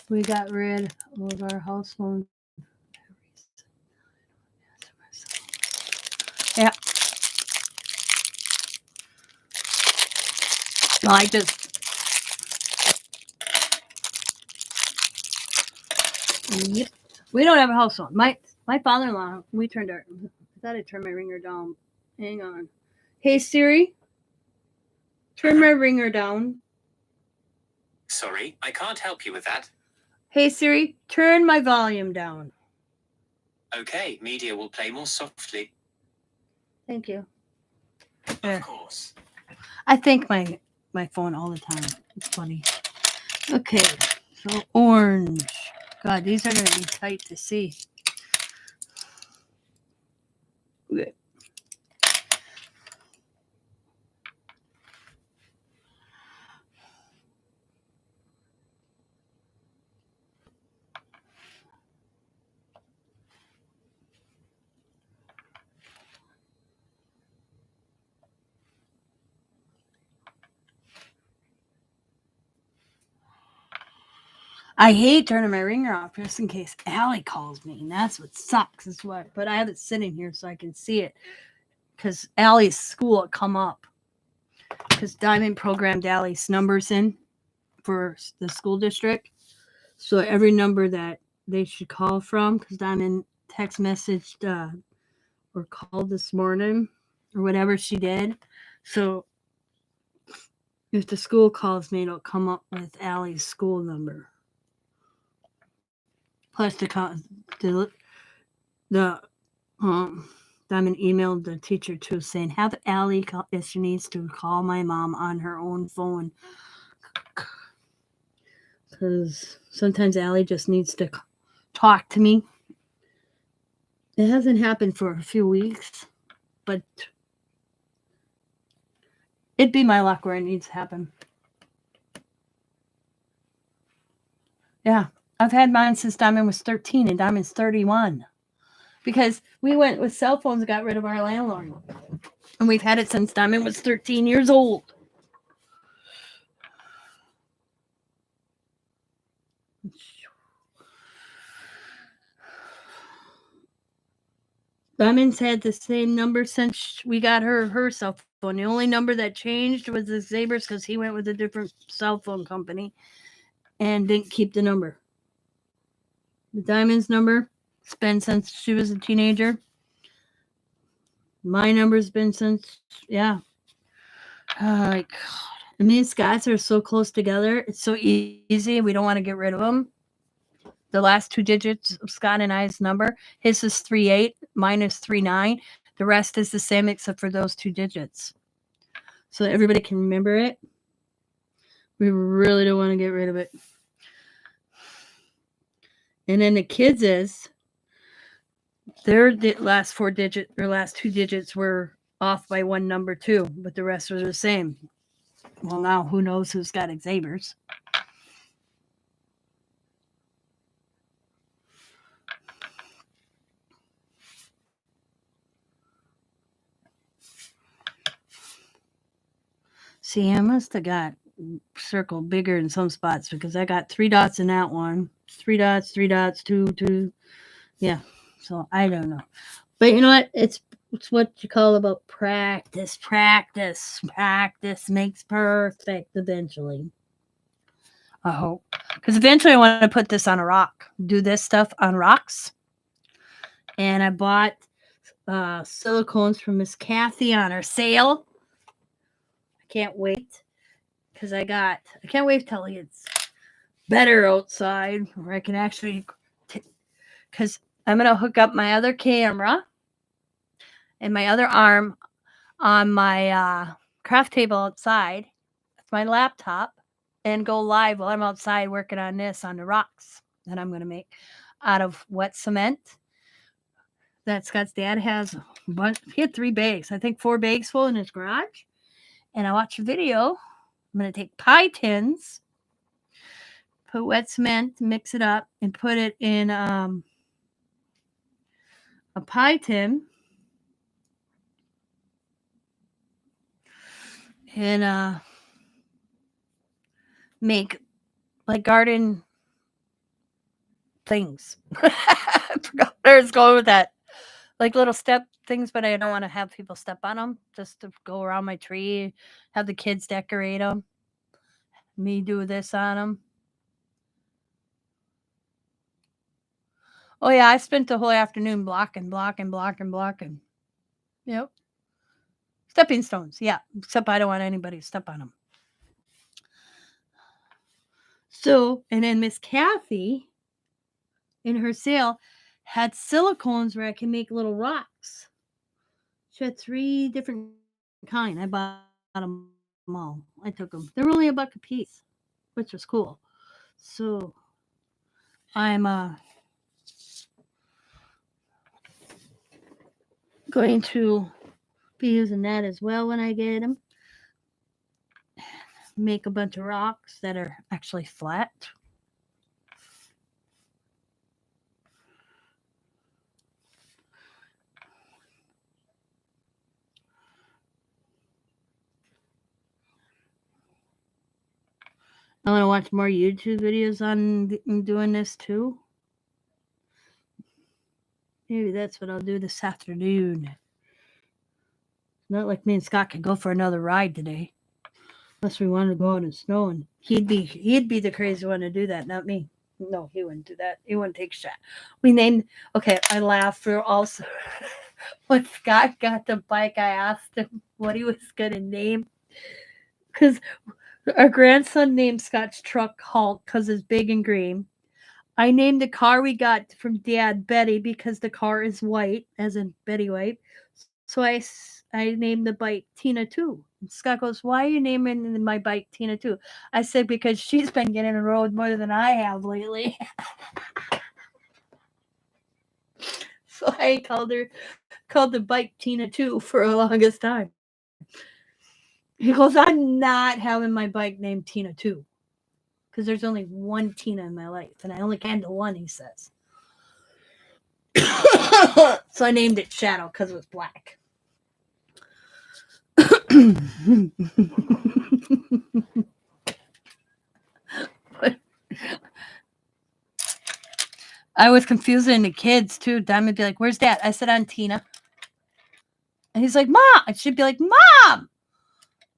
We got rid of our house phone. Yeah. Like this. Yep. We don't have a house phone. My father-in-law, I thought I turned my ringer down. Hang on. Hey Siri, turn my ringer down. Sorry, I can't help you with that. Hey Siri, turn my volume down. Okay, media will play more softly. Thank you. Of course. I thank my phone all the time. It's funny. Okay, so orange. God, these are going to be tight to see. Okay. I hate turning my ringer off just in case Allie calls me, and that's what sucks. Is what, but I have it sitting here so I can see it because Allie's school will come up because Diamond programmed Allie's numbers in for the school district. So every number that they should call from, because Diamond text messaged or called this morning or whatever she did. So if the school calls me, it'll come up with Allie's school number. Plus the Diamond emailed the teacher too, saying have Allie call if she needs to call my mom on her own phone, because sometimes Allie just needs to talk to me. It hasn't happened for a few weeks, but it'd be my luck where it needs to happen. Yeah, I've had mine since Diamond was 13 and Diamond's 31. Because we went with cell phones and got rid of our landline. And we've had it since Diamond was 13 years old. Diamond's had the same number since we got her cell phone. The only number that changed was the Zaber's because he went with a different cell phone company and didn't keep the number. The Diamond's number has been since she was a teenager. My number's been since, yeah. Like, and me and Scott's are so close together. It's so easy. We don't want to get rid of them. The last two digits of Scott and I's number. His is 38, mine is 39. The rest is the same except for those two digits. So that everybody can remember it. We really don't want to get rid of it. And then the kids is their last two digits were off by one number too, but the rest were the same. Well, now who knows who's got Xavier's? See, I must have got circle bigger in some spots because I got 3 dots in that one. 3 dots, 2. Yeah. So I don't know. But you know what? It's what you call about practice. Practice makes perfect eventually. I hope. Because eventually I want to put this on a rock. Do this stuff on rocks. And I bought silicones from Miss Kathy on her sale. I can't wait. Because I can't wait till it's better outside where I can actually, because I'm going to hook up my other camera and my other arm on my craft table outside with my laptop and go live while I'm outside working on this on the rocks that I'm going to make out of wet cement. That Scott's dad has a bunch. He had 3 bags, I think 4 bags full in his garage. And I watched a video. I'm going to take pie tins, put wet cement, mix it up, and put it in a pie tin. And make like garden things. I forgot where I was going with that. Like little step things, but I don't want to have people step on them. Just to go around my tree, have the kids decorate them. Me do this on them. Oh yeah, I spent the whole afternoon blocking. Yep. Stepping stones, yeah. Except I don't want anybody to step on them. So, and then Miss Kathy, in her sale, had silicones where I can make little rocks. She had 3 different kind. I bought them all. I took them. They were only $1 a piece, which was cool. So, I'm going to be using that as well when I get them. Make a bunch of rocks that are actually flat. I want to watch more YouTube videos on doing this too. Maybe that's what I'll do this afternoon. Not like me and Scott could go for another ride today. Unless we wanted to go out in the snow, and he'd be the crazy one to do that, not me. No, he wouldn't do that. He wouldn't take a shot. We named I laughed for also when Scott got the bike, I asked him what he was gonna name. Because our grandson named Scott's truck Hulk because it's big and green. I named the car we got from Dad Betty because the car is white, as in Betty White. So I named the bike Tina 2. And Scott goes, "Why are you naming my bike Tina 2? I said, "Because she's been getting on the road more than I have lately." So I called the bike Tina 2 for the longest time. He goes, "I'm not having my bike named Tina 2. Because there's only one Tina in my life, and I only can to one," he says. So I named it Shadow because it was black. I was confusing the kids too. Diamond would be like, "Where's Dad?" I said, "On Tina." And he's like, "Mom." I should be like, "Mom,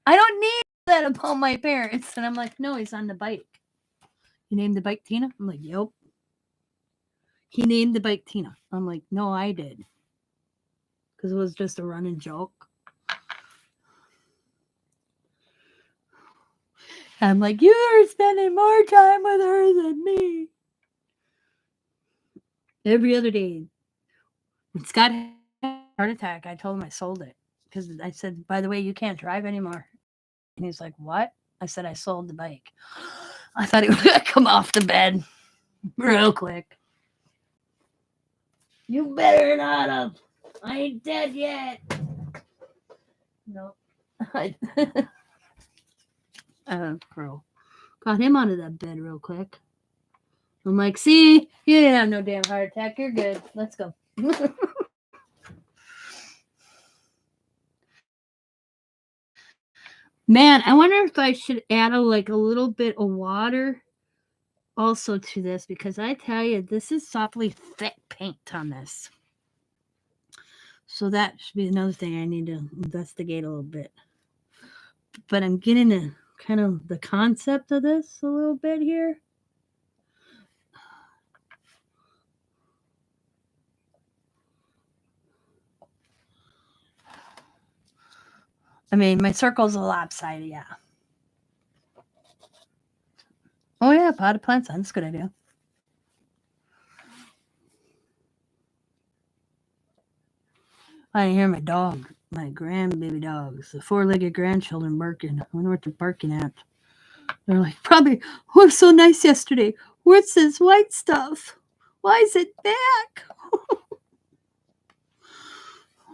I don't need that about my parents." And I'm like, "No, he's on the bike." You named the bike Tina? I'm like, "Yep." He named the bike Tina. I'm like, "No, I did." Because it was just a running joke. I'm like, "You're spending more time with her than me." Every other day. When Scott had a heart attack, I told him I sold it. Because I said, "By the way, you can't drive anymore." And he's like, "What?" I said, "I sold the bike." I thought he was going to come off the bed real quick. "You better not have. I ain't dead yet." No. Crow. Got him out of that bed real quick. I'm like, "See, you didn't have no damn heart attack. You're good. Let's go." Man, I wonder if I should add a little bit of water also to this, because I tell you, this is softly thick paint on this. So that should be another thing I need to investigate a little bit. But I'm getting a kind of the concept of this a little bit here. I mean, my circle's a lopsided, yeah. Oh yeah, potted plants. That's a good idea. I can hear my dog, my grandbaby dogs, the 4-legged grandchildren barking. I wonder what they're barking at. They're like, probably, "Oh, it was so nice yesterday. Where's this white stuff? Why is it back?"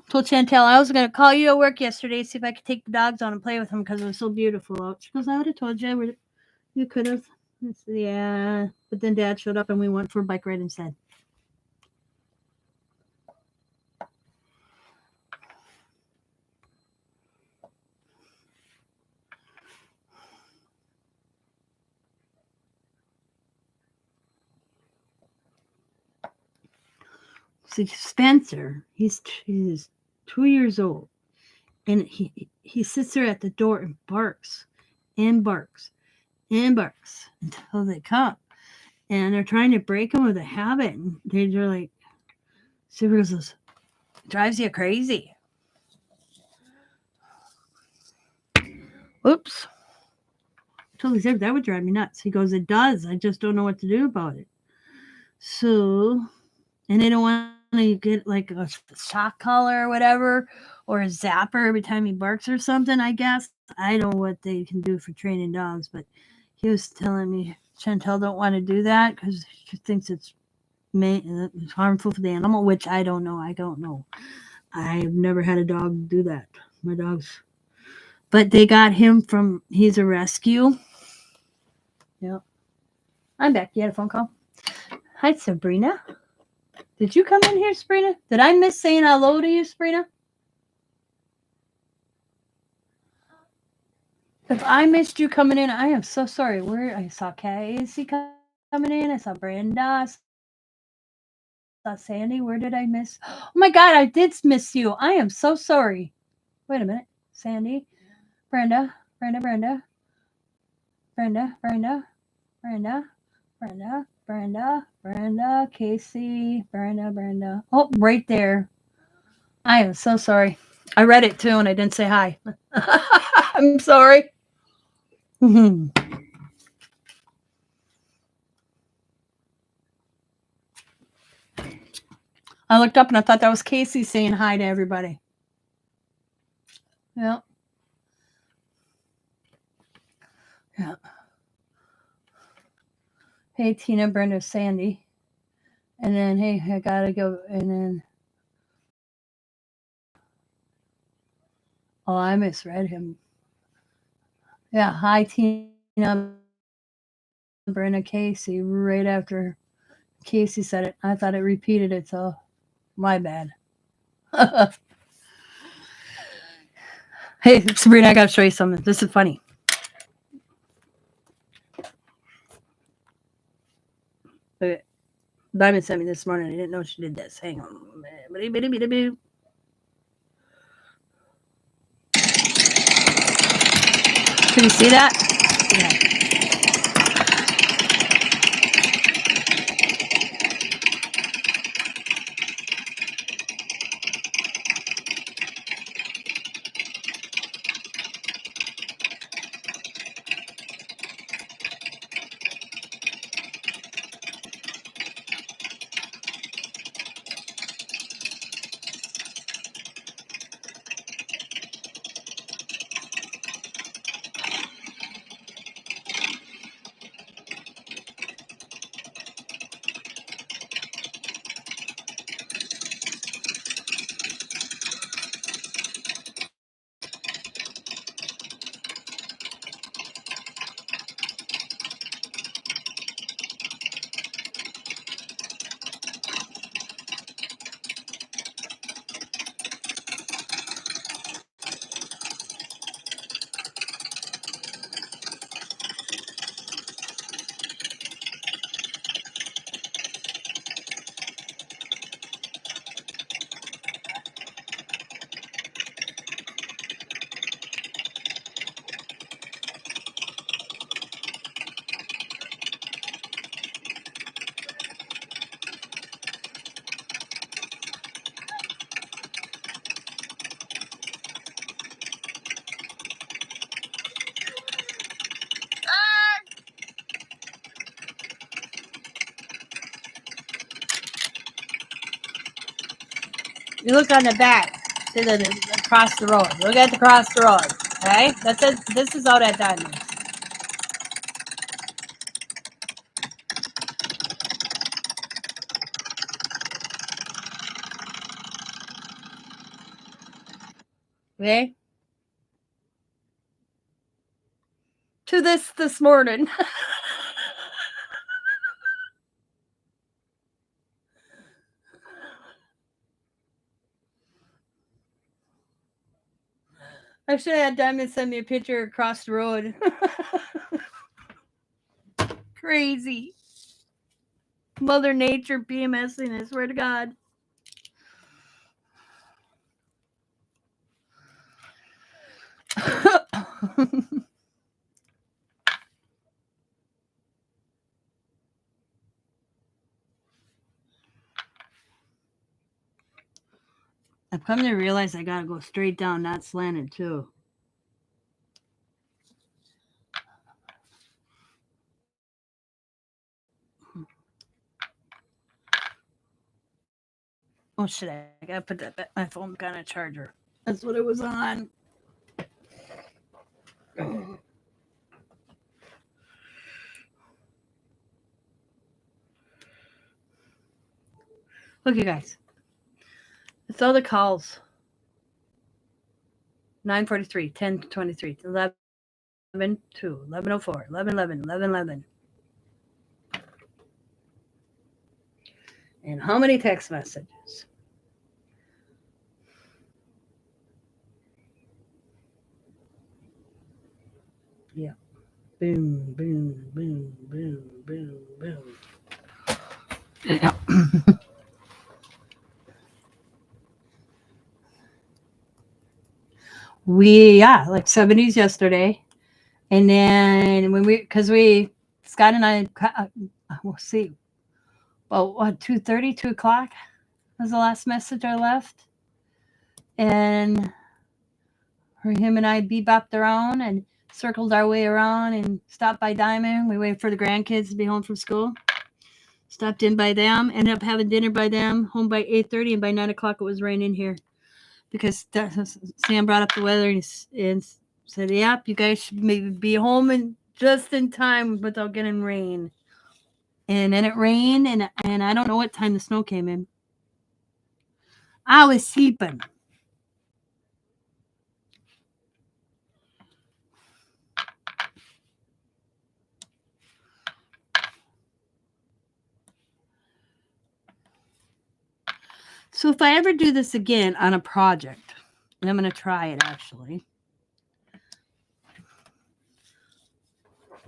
Told Chantel I was going to call you at work yesterday, see if I could take the dogs on and play with them because it was so beautiful out. She goes, "I would have told you. You could have." I said, "Yeah." But then Dad showed up and we went for a bike ride instead. See, Spencer, he's 2 years old, and he sits there at the door and barks and barks and barks until they come. and they're trying to break him with a habit. And they're like, Super goes, drives you crazy. Oops. Totally said that would drive me nuts. He goes, it does. I just don't know what to do about it. So, and they don't want to get like a shock collar or whatever, or a zapper every time he barks or something, I guess. I don't know what they can do for training dogs, but he was telling me Chantel don't want to do that because she thinks it's harmful for the animal, which I don't know. I don't know. I've never had a dog do that. My dog's. But they got him from, he's a rescue. Yep. I'm back. You had a phone call? Hi, Sabrina. Did you come in here, Sabrina? Did I miss saying hello to you, Sabrina? If I missed you coming in, I am so sorry. Where I saw Casey coming in, I saw Brenda, I saw Sandy. Where did I miss? Oh my God, I did miss you. I am so sorry. Wait a minute. Sandy, Brenda, Brenda, Brenda, Brenda, Brenda, Brenda, Brenda, Brenda, Brenda, Casey, Brenda, Brenda. Oh, right there. I am so sorry. I read it too and I didn't say hi. I'm sorry. I looked up and I thought that was Casey saying hi to everybody. Yeah. Yeah. Hey, Tina, Brenda, Sandy. And then, hey, I gotta go. And then, oh, I misread him. Yeah. Hi, Tina, Brenda, Casey. Right after Casey said it, I thought it repeated it. So, my bad. Hey, Sabrina, I gotta show you something. This is funny. Okay. Diamond sent me this morning. I didn't know she did this. Hang on. Can you see that? Yeah. You look on the back to the across the road. Look at the cross the road. Okay? That's it. This is out at Diamond. Okay? To this morning. I should have had Diamond send me a picture across the road. Crazy. Mother Nature PMSing, I swear to God. I've come to realize I gotta go straight down, not slanted too. Oh shit! I gotta put my phone back on a charger. That's what it was on. Look, you guys. It's all the calls. 9:43, 10:23, 11:02, 11:04, 11:11, 11:11. And how many text messages? Yeah. Boom, boom, boom, boom, boom, boom. Yeah. Like 70s yesterday. And then Scott and I, we'll see. Well, what, 2:30, 2 o'clock was the last message I left. And him and I bebopped around and circled our way around and stopped by Diamond. We waited for the grandkids to be home from school. Stopped in by them, ended up having dinner by them, home by 8:30, and by 9 o'clock it was raining here. Because Sam brought up the weather and said, yep, you guys should maybe be home just in time without getting rain. And then it rained, and I don't know what time the snow came in. I was sleeping. So if I ever do this again on a project, and I'm going to try it actually,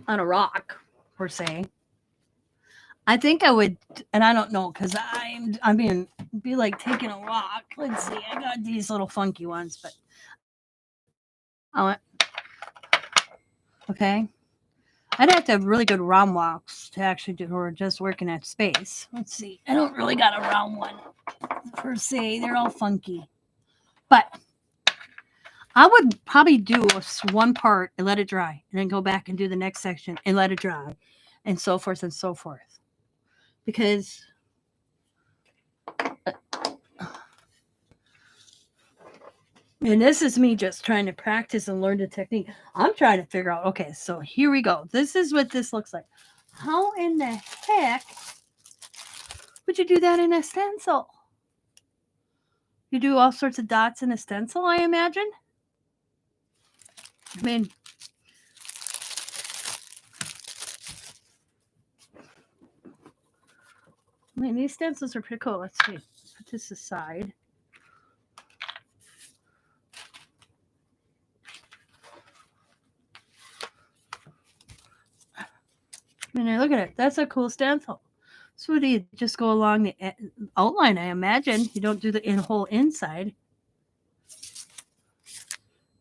on a rock, per se, I think I would, and I don't know, because I'm being, be like taking a rock. Let's see, I got these little funky ones, but I want, okay. I'd have to have really good round walks to actually do, or just working at space. Let's see, I don't really got a round one, per se. They're all funky. But I would probably do one part and let it dry, and then go back and do the next section and let it dry, and so forth and so forth. Because and this is me just trying to practice and learn the technique. I'm trying to figure out, okay, so here we go. This is what this looks like. How in the heck would you do that in a stencil? You do all sorts of dots in a stencil, I imagine? I mean, these stencils are pretty cool. Let's see. Put this aside. I mean, look at it. That's a cool stencil. So do you just go along the outline, I imagine? You don't do the whole inside.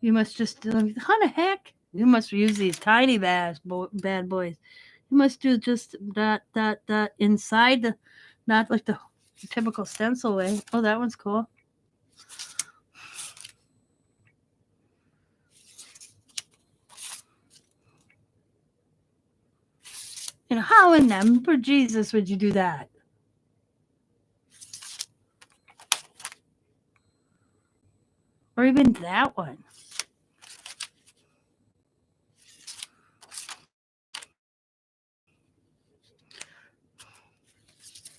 You must just, how the heck? You must use these tiny bad boys. You must do just that inside, not like the typical stencil way. Oh, that one's cool. And how in the for Jesus would you do that? Or even that one.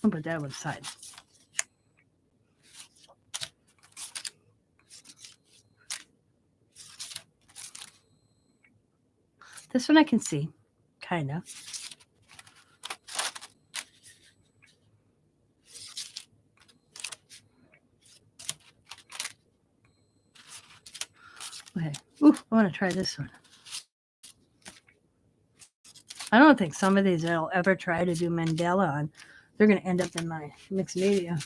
I'll put that one aside. This one I can see, kind of. Okay. Ooh, I want to try this one. I don't think some of these I'll ever try to do Mandala on. They're going to end up in my mixed media.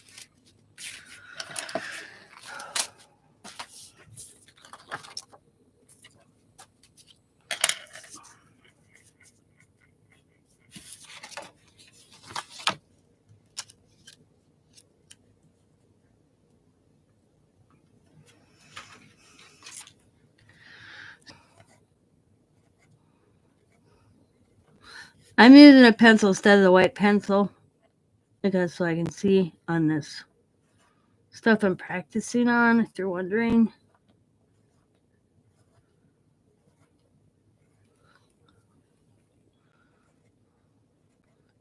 I'm using a pencil instead of the white pencil because so I can see on this stuff I'm practicing on, if you're wondering.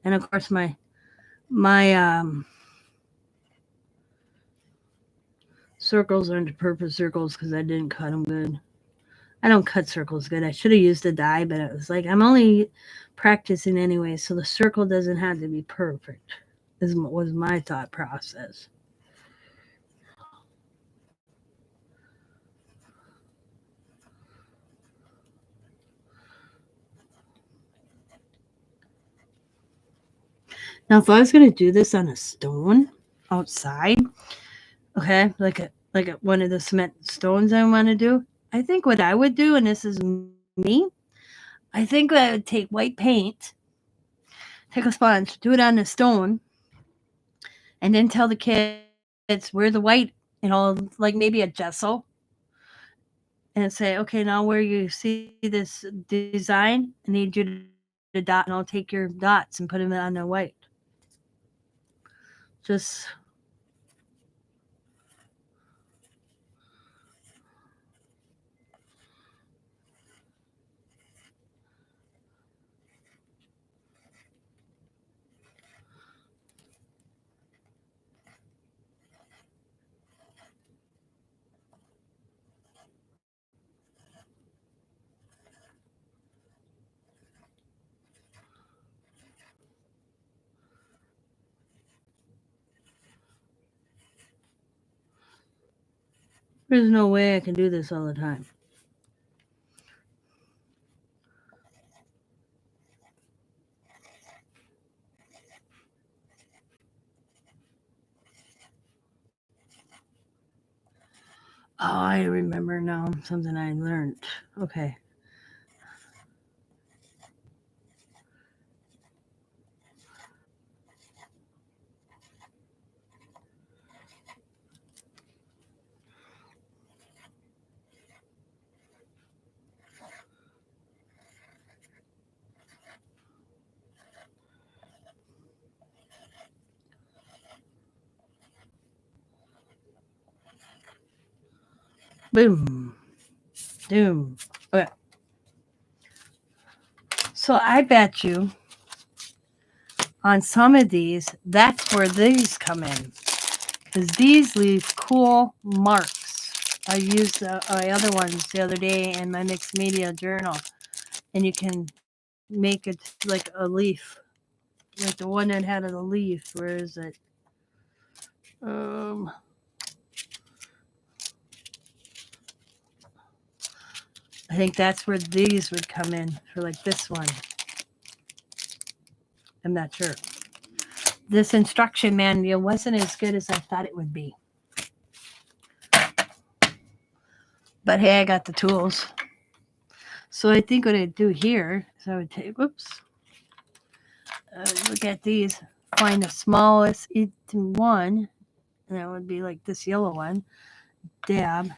And of course my circles aren't purpose circles because I didn't cut them good. I don't cut circles good. I should have used a die, but it was like I'm only practicing anyway, so the circle doesn't have to be perfect. Was my thought process. Now, if I was gonna do this on a stone outside, okay, like one of the cement stones I want to do, I think what I would do, and this is me, I think I would take white paint, take a sponge, do it on the stone, and then tell the kids wear the white, like maybe a gesso, and say, okay, now where you see this design, I need you to dot, and I'll take your dots and put them on the white. Just there's no way I can do this all the time. Oh, I remember now something I learned. Okay. Boom. Doom. Okay. So I bet you on some of these, that's where these come in. Because these leave cool marks. I used my other ones the other day in my mixed media journal. And you can make it like a leaf. Like the one that had a leaf. Where is it? Um, I think that's where these would come in for like this one. I'm not sure. This instruction manual wasn't as good as I thought it would be. But hey, I got the tools. So I think what I'd do here is I would take, look at these, find the smallest one, and that would be like this yellow one, dab,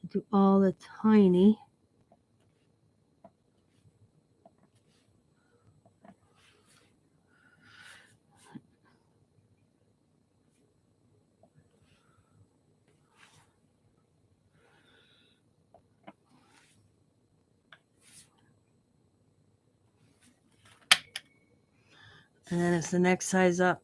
do all the tiny. And then it's the next size up.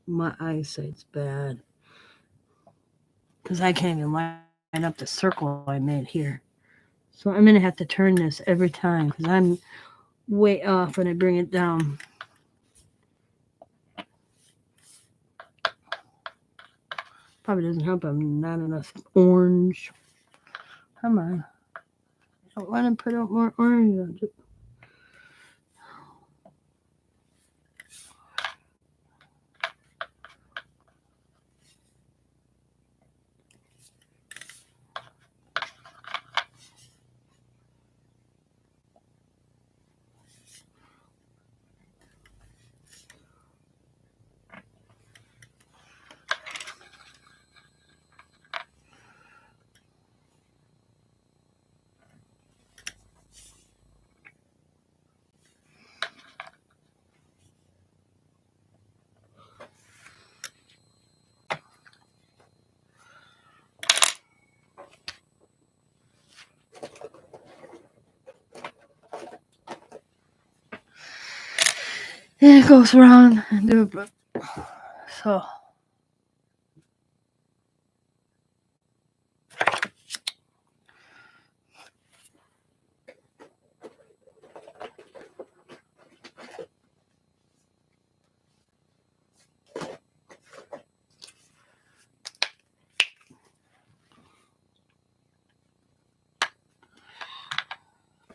My eyesight's bad. Because I can't even line up the circle I made here. So I'm going to have to turn this every time because I'm way off when I bring it down. Probably doesn't help. I'm not enough orange. Come on. I don't want to put out more orange on it. And it goes around and do it. So.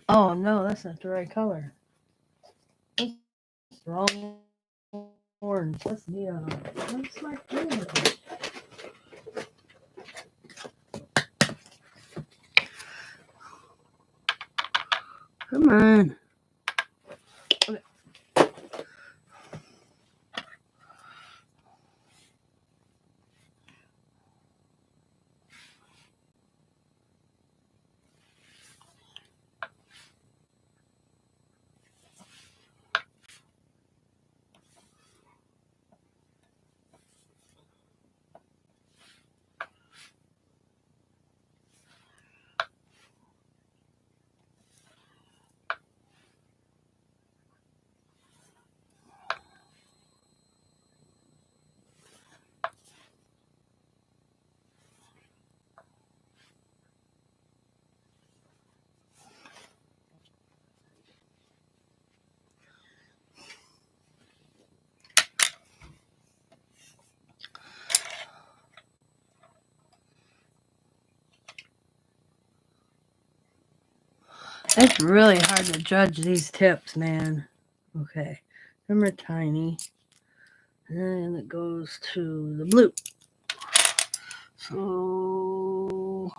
Oh no, that's not the right color. That's the wrong orange. That's the what's my color? Come on. Okay. It's really hard to judge these tips, man. Okay. Them are tiny. And it goes to the blue. So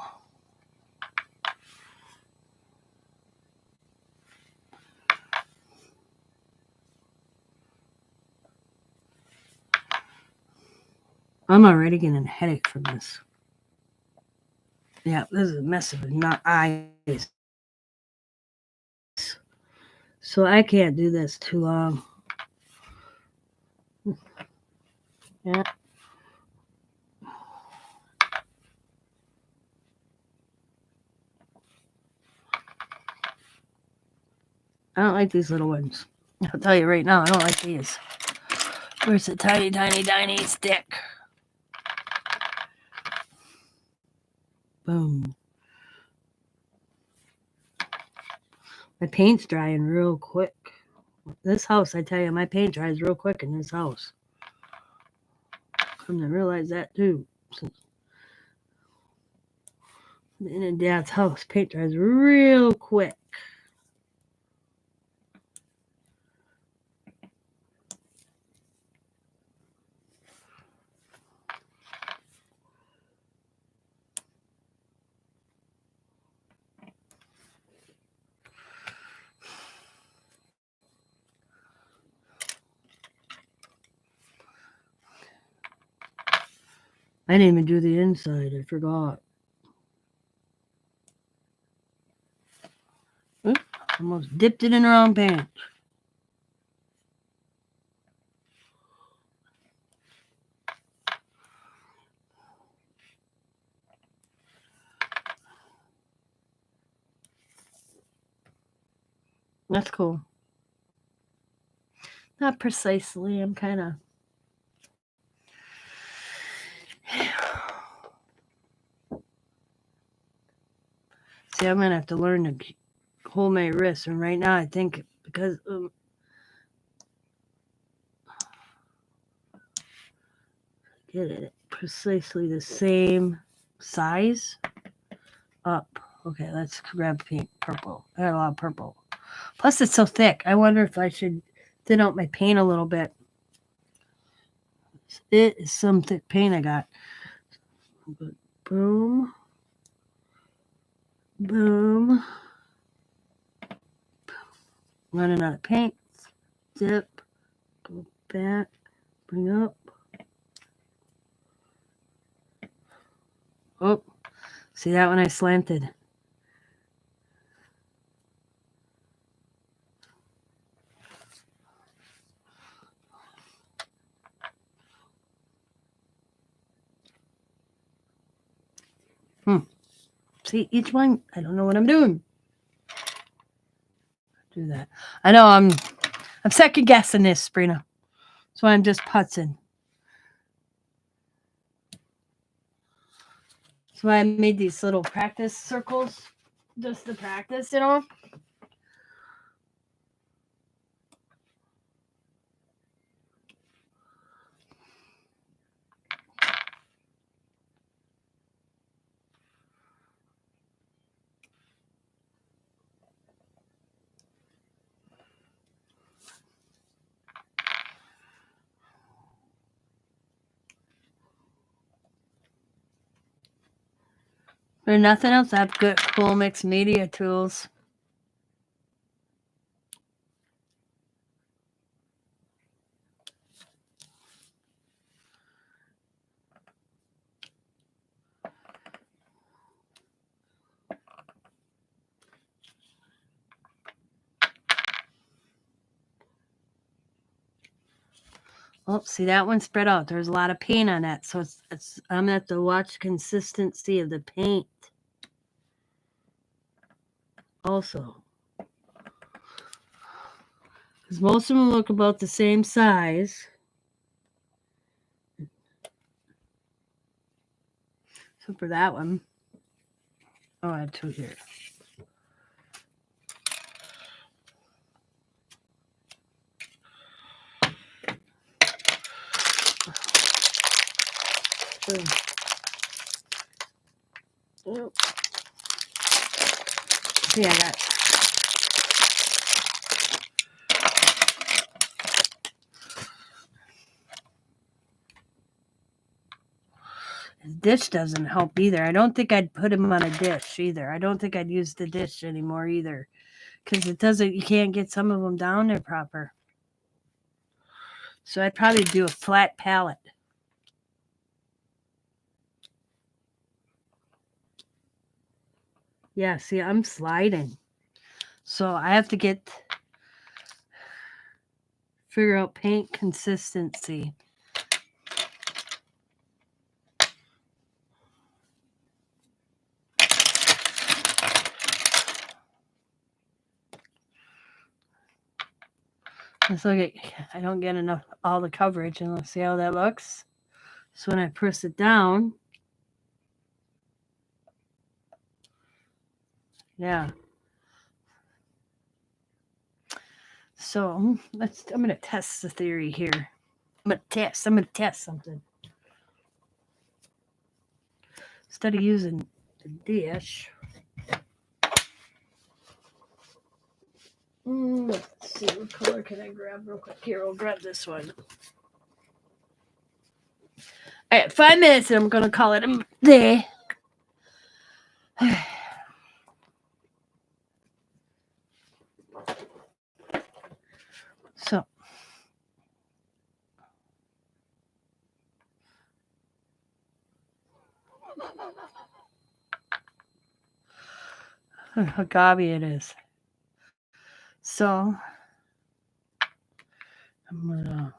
I'm already getting a headache from this. Yeah, this is messing with my eyes. So I can't do this too long. Yeah. I don't like these little ones. I'll tell you right now, I don't like these. Where's the tiny, tiny, tiny stick? Boom. My paint's drying real quick. This house, I tell you, my paint dries real quick in this house. Come to realize that too. In Dad's house, paint dries real quick. I didn't even do the inside. I forgot. Oop, almost dipped it in the wrong paint. That's cool. Not precisely. I'm kind of. See, I'm going to have to learn to hold my wrist. And right now, I think because get it precisely the same size up. Okay, let's grab pink, purple. I got a lot of purple. Plus, it's so thick. I wonder if I should thin out my paint a little bit. It is some thick paint I got. Boom. Boom. Running out of paint. Dip. Go back. Bring up. Oh. See that one I slanted. See, each one, I don't know what I'm doing. Do that. I know I'm I'm second guessing this, Sabrina. So I'm just putzing. So I made these little practice circles just to practice, you know. For nothing else, I have good, cool mixed media tools. Oh, see that one spread out. There's a lot of paint on that, so it's I'm gonna have to watch consistency of the paint. Also, because most of them look about the same size. So for that one, oh, I have two here. Oh. See, I got. His dish doesn't help either. I don't think I'd put him on a dish either. I don't think I'd use the dish anymore either. Because it doesn't, you can't get some of them down there proper. So I'd probably do a flat palette. Yeah, see, I'm sliding. So I have to figure out paint consistency. Let's look at, I don't get enough, all the coverage, and let's see how that looks. So when I press it down, yeah. So I'm going to test the theory here. I'm going to test something. Instead of using the dish. Let's see, what color can I grab real quick? Here, I'll grab this one. All right, 5 minutes and I'm going to call it a day. So. How gobby it is. So. I'm going to.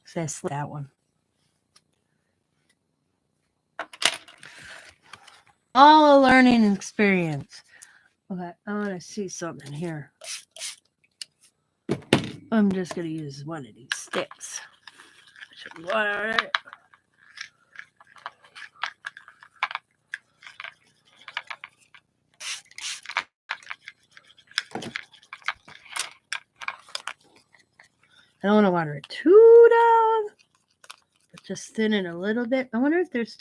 Says that one. All a learning experience. Okay, I want to see something here. I'm just going to use one of these sticks. Should be one on it. I don't want to water it too down, but just thin it a little bit. I wonder if there's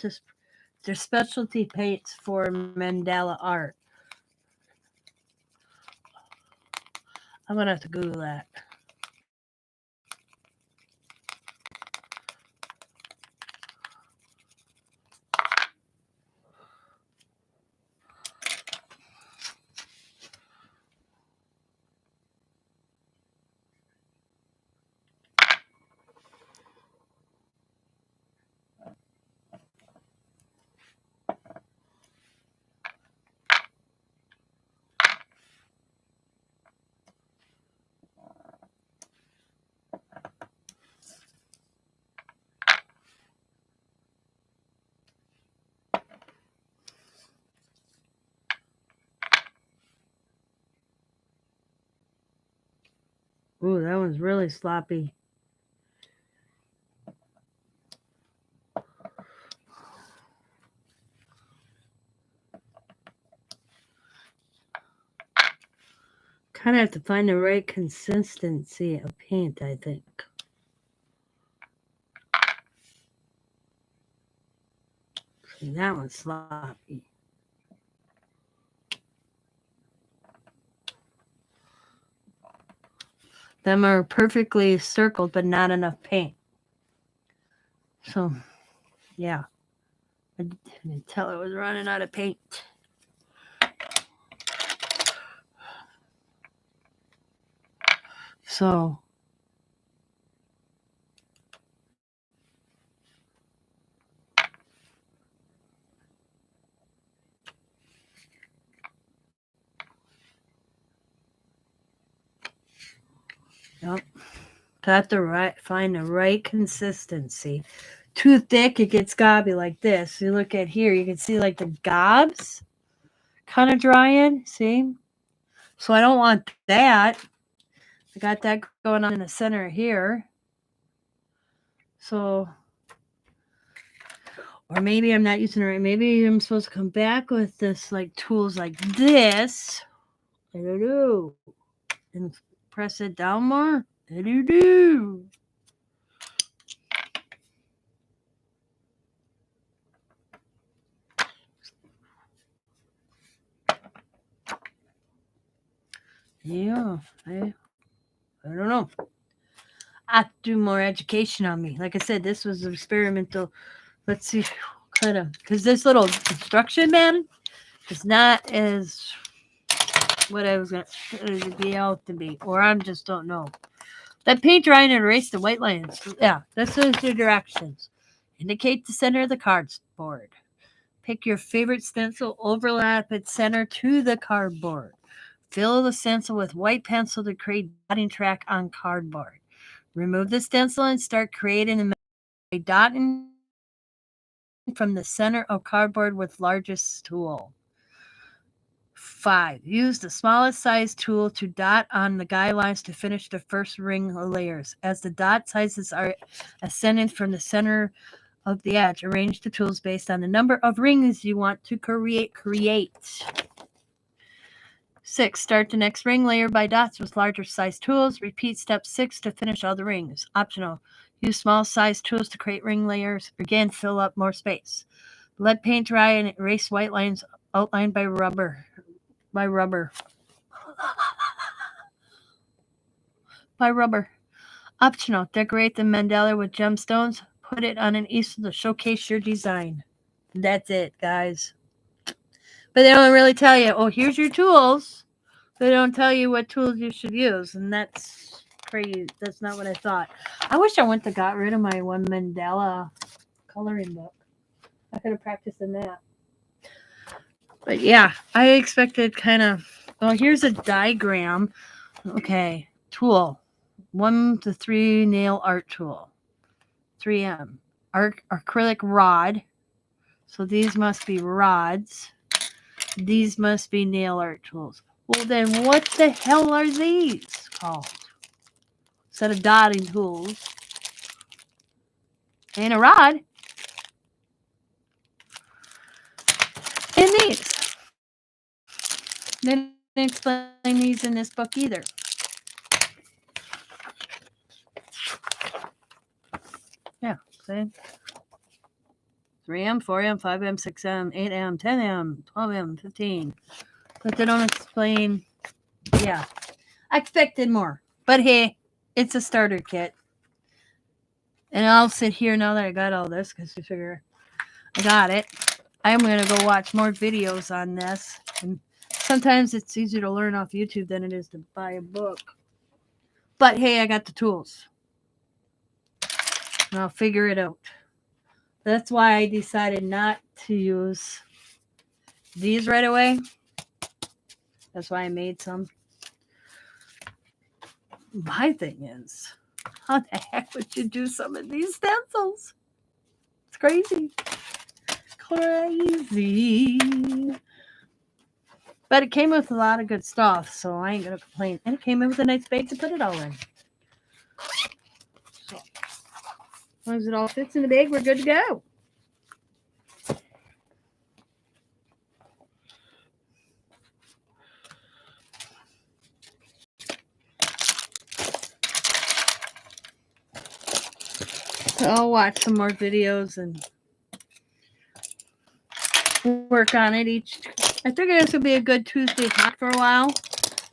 specialty paints for mandala art. I'm going to have to Google that. Ooh, that one's really sloppy. Kind of have to find the right consistency of paint, I think. See, that one's sloppy. Them are perfectly circled, but not enough paint. So, yeah. I didn't tell I was running out of paint. So, yep. Got to find the right consistency. Too thick, it gets gobby like this. You look at here, you can see like the gobs kind of drying. See? So I don't want that. I got that going on in the center here. So, or maybe I'm not using it right. Maybe I'm supposed to come back with this like tools like this. I don't know. And press it down more. I don't know. Yeah, I don't know. I have to do more education on me. Like I said, this was experimental. Let's see, kind of, because this little instruction man is not as what I was going to be out to be, or I just don't know. That paint drying and erase the white lines. Yeah, this is the directions. Indicate the center of the cardboard. Pick your favorite stencil, overlap its center to the cardboard. Fill the stencil with white pencil to create dotting track on cardboard. Remove the stencil and start creating a dotting from the center of cardboard with largest tool. 5. Use the smallest size tool to dot on the guidelines to finish the first ring layers. As the dot sizes are ascending from the center of the edge, arrange the tools based on the number of rings you want to create. 6. Start the next ring layer by dots with larger size tools. Repeat step 6 to finish all the rings. Optional. Use small size tools to create ring layers. Again, fill up more space. Let paint dry and erase white lines outlined by rubber. By rubber. Optional. Decorate the mandala with gemstones. Put it on an easel to showcase your design. That's it, guys. But they don't really tell you, oh, here's your tools. They don't tell you what tools you should use, and that's crazy. That's not what I thought. I wish I went to got rid of my one Mandala coloring book. I could have practiced in that. But yeah, I expected kind of. Well, here's a diagram. Okay, tool 1 to 3 nail art tool, 3M acrylic rod. So these must be rods. These must be nail art tools. Well, then what the hell are these called? Instead of dotting tools. And a rod. And these. They didn't explain these in this book either. Yeah, see? 3M, 4M, 5M, 6M, 8M, 10M, 12M, 15. But they don't explain. Yeah. I expected more. But hey, it's a starter kit. And I'll sit here now that I got all this because you figure I got it. I'm going to go watch more videos on this. And sometimes it's easier to learn off YouTube than it is to buy a book. But hey, I got the tools. And I'll figure it out. That's why I decided not to use these right away. That's why I made some. My thing is, how the heck would you do some of these stencils? It's crazy. Crazy. But it came with a lot of good stuff, so I ain't going to complain. And it came in with a nice bag to put it all in. So, as long as it all fits in the bag, we're good to go. So I'll watch some more videos and work on it each. I think this will be a good Tuesday talk for a while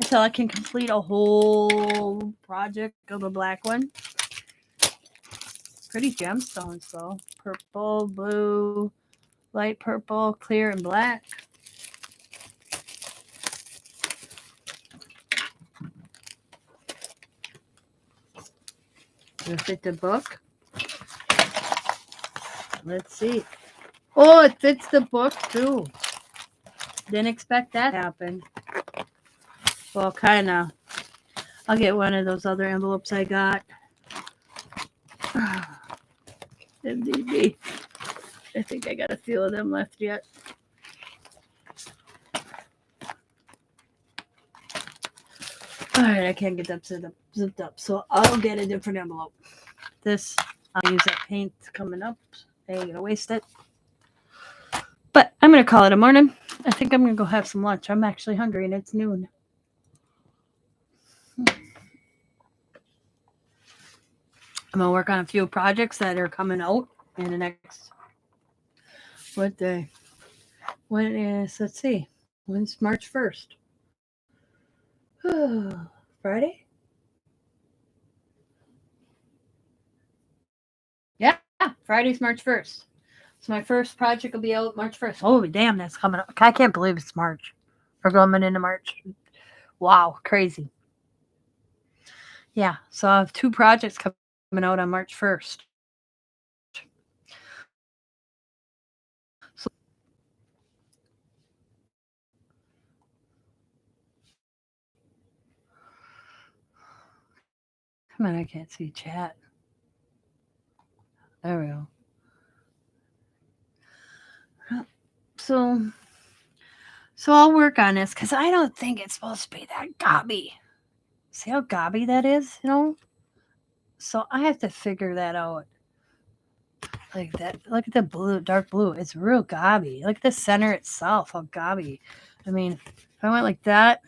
until I can complete a whole project of the black one. Pretty gemstones though. Purple, blue, light purple, clear, and black. Does it fit the book? Let's see. Oh, it fits the book too. Didn't expect that to happen. Well, kind of. I'll get one of those other envelopes I got. MDB. I think I got a few of them left yet. All right, I can't get that zipped up, so I'll get a different envelope. This, I'll use that paint coming up. I ain't gonna waste it. But I'm gonna call it a morning. I think I'm gonna go have some lunch. I'm actually hungry and it's noon. I'm gonna work on a few projects that are coming out in the next. What day? When is? Let's see. When's March 1st? Friday? Yeah, Friday's March 1st. So my first project will be out March 1st. Oh, damn, that's coming up. I can't believe it's March. We're going into March. Wow, crazy. Yeah, so I have 2 projects coming out on March 1st. So, come on, I can't see chat. There we go. So I'll work on this because I don't think it's supposed to be that gobby. See how gobby that is, you know? So I have to figure that out. Like that. Look at the blue, dark blue. It's real gobby. Look at the center itself, how gobby. I mean, if I went like that,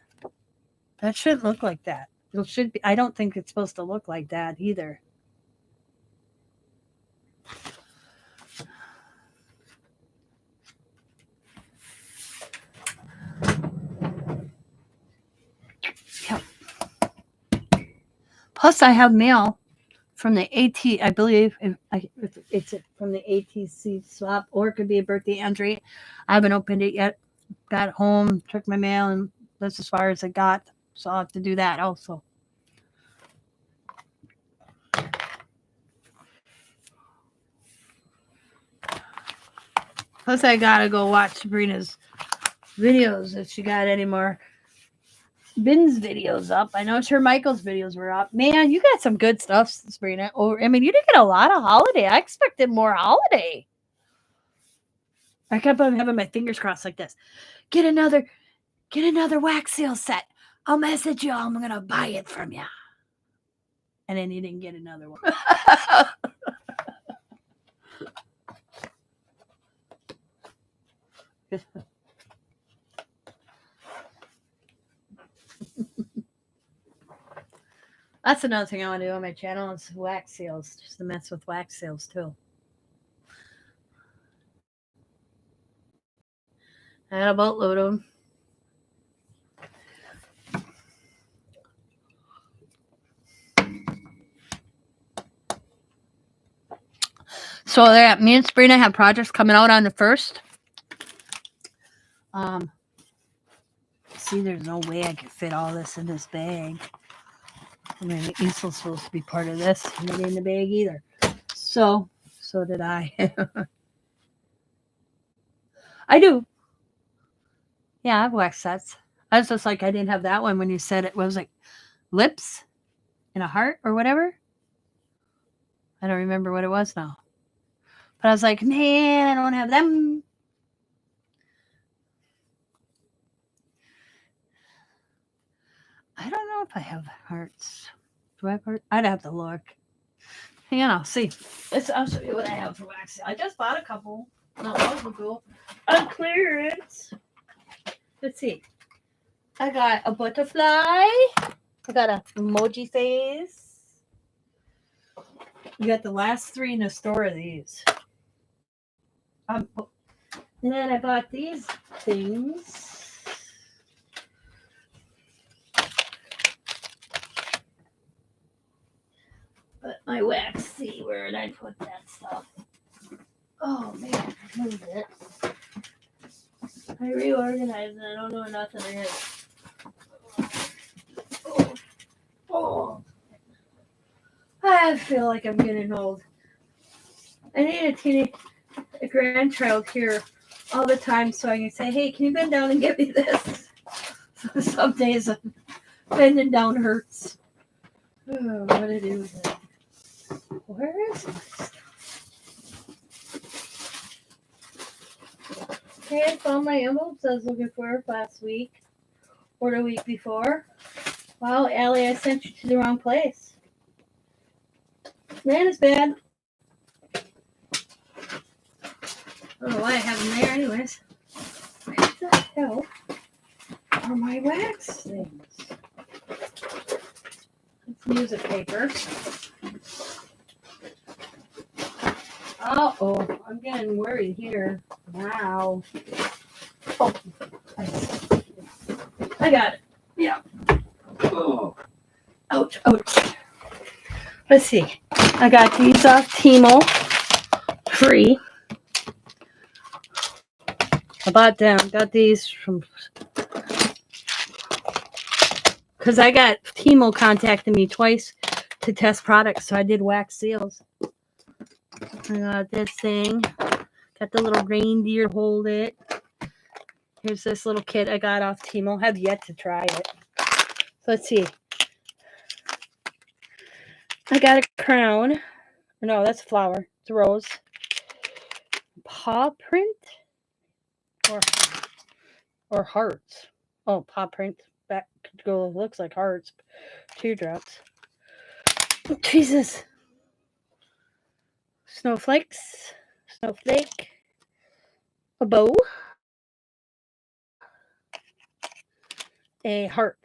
that shouldn't look like that. It should be. I don't think it's supposed to look like that either. Yep. Plus, I have mail from the AT. I believe it's from the ATC swap, or it could be a birthday entry. I haven't opened it yet. Got home, checked my mail, and that's as far as I got. So I'll have to do that also. Plus, I gotta go watch Sabrina's videos if she got any more Ben's videos up. I know sure Michael's videos were up. Man, you got some good stuff, Sabrina. Oh, I mean, you did get a lot of holiday. I expected more holiday. I kept on having my fingers crossed like this. Get another wax seal set. I'll message you. I'm gonna buy it from you. And then you didn't get another one. That's another thing I want to do on my channel is wax seals, just to mess with wax seals too. I got a boatload of them. So that me and Sabrina have projects coming out on the 1st. See, there's no way I could fit all this in this bag. I mean, the easel's supposed to be part of this, and it ain't in the bag either. So did I. I do. Yeah, I have wax sets. I was just like, I didn't have that one when you said it was like lips and a heart or whatever. I don't remember what it was now. But I was like, man, I don't have them. I don't know if I have hearts. I'd have to look. Hang on, I'll see. I'll show you what I have for wax. I just bought a couple not long ago on clearance. Let's see. I got a butterfly. I got a emoji face. You got the last 3 in the store of these. And then I bought these things. But my wax, see, where did I put that stuff? Oh man, I moved it. I reorganized it. I don't know where nothing is. Oh. I feel like I'm getting old. I need a grandchild here all the time so I can say, hey, can you bend down and get me this? Some days bending down hurts. Oh, what to do with it? Where is my stuff? Okay, I found my envelopes I was looking for last week or the week before. Wow, Allie, I sent you to the wrong place. Man, it's bad. I don't know why I have them there anyways. Where the hell are my wax things? It's music paper. Uh-oh, I'm getting worried here. Wow. Oh, I got it. Yeah. Oh. Ouch, ouch. Let's see. I got these off Timo. Free. I bought them. Got these from... Because I got Timo contacted me twice to test products, so I did wax seals. I got this thing. Got the little reindeer hold it. Here's this little kit I got off Timo. Have yet to try it. So let's see. I got a crown. No, that's a flower. It's a rose. Paw print? Or hearts. Oh, paw print. That could go, looks like hearts. Teardrops. Jesus. Snowflakes. Snowflake. A bow. A heart.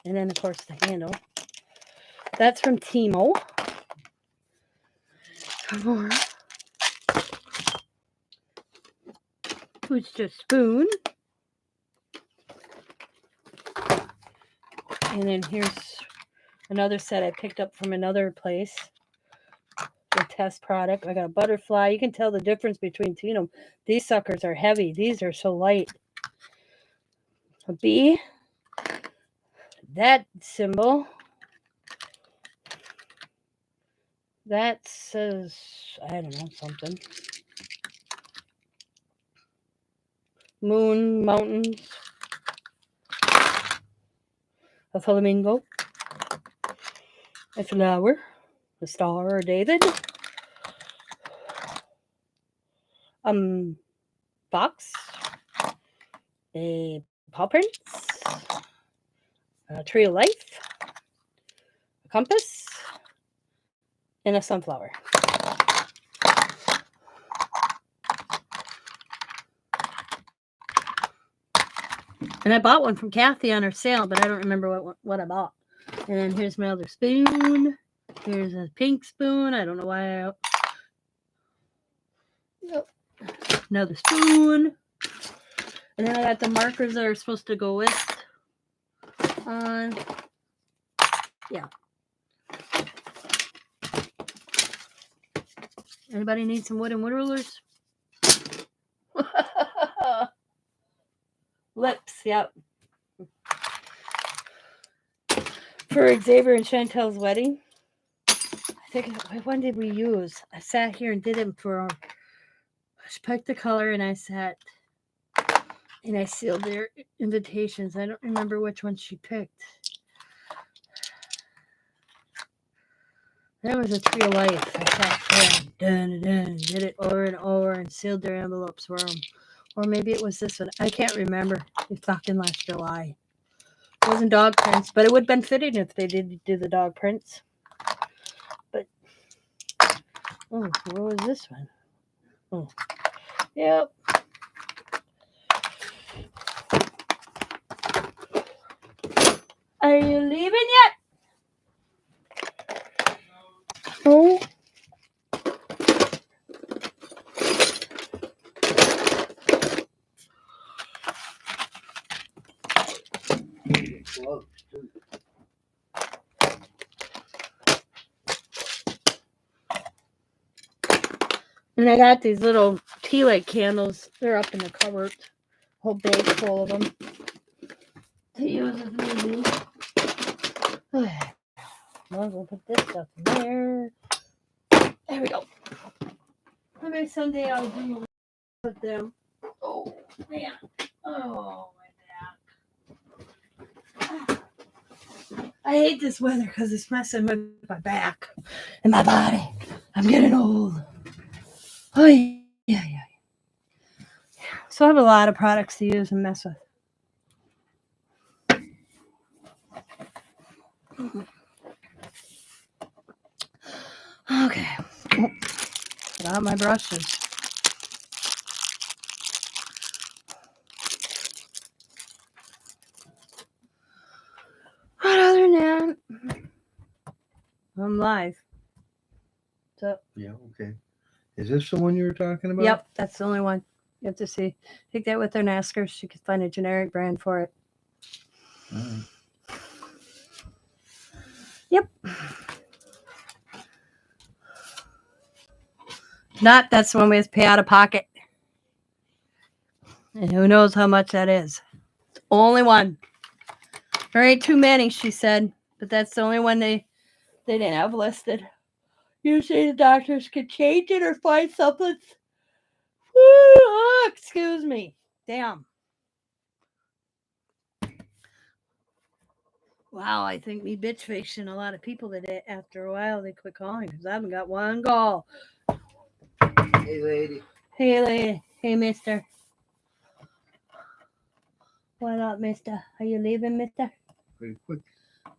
And then, of course, the handle. That's from Timo. More. It's just spoon. And then here's another set I picked up from another place. The test product. I got a butterfly. You can tell the difference between two of them. These suckers are heavy. These are so light. A bee. That symbol. That says, I don't know, something. Moon, mountains. A flamingo. A flower. A star or David. Box. A paw prints. A tree of life. A compass. And a sunflower. And I bought one from Kathy on her sale, but I don't remember what I bought. And then here's my other spoon. Here's a pink spoon. I don't know why another spoon. And then I got the markers that are supposed to go with. Yeah. Anybody need some wood and wood rulers? Lips, yep. For Xavier and Chantel's wedding. I think, when did we use? I sat here and did it for, I picked the color and I sat and I sealed their invitations. I don't remember which one she picked. That was a tree of life. I sat there and did it over and over and sealed their envelopes for them. Or maybe it was this one. I can't remember. It's fucking last July. wasn't dog prints, but it would have been fitting if they did do the dog prints. But oh, what was this one? Oh, yep. Are you leaving yet? Oh. Gloves, too. And I got these little tea light candles. They're up in the cupboard. Whole bag full of them. To use as needed. Well, we'll put this stuff in there. There we go. Maybe someday I'll do put them. Oh man. Oh my back. I hate this weather because it's messing with my back and my body. I'm getting old. Oh yeah. So I have a lot of products to use and mess with. Okay. Get out my brushes. But other than that, I'm live. So Yeah, okay. Is this the one you were talking about? yep, that's the only one. You have to see. Take that with their Naskers. You can find a generic brand for it. All right. Yep. Not that's the one we have to pay out of pocket. And who knows how much that is. It's the only one. There ain't too many, she said, but that's the only one they didn't have listed. Usually the doctors could change it or find something. Oh, excuse me. Damn. Wow, I think me bitch facing a lot of people that after a while they quit calling because I haven't got one call. Hey, lady. Hey, lady. Hey, mister. What up, mister? Are you leaving, mister? Pretty quick.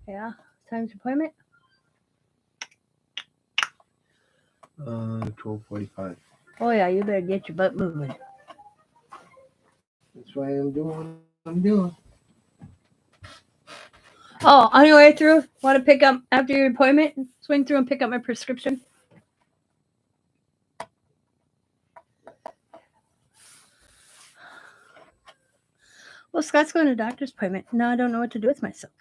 Yeah. Time's appointment? 12:45. Oh, yeah. You better get your butt moving. That's why I'm doing what I'm doing. Oh, on your way through, want to pick up after your appointment? Swing through and pick up my prescription? Well, Scott's going to a doctor's appointment. Now I don't know what to do with myself.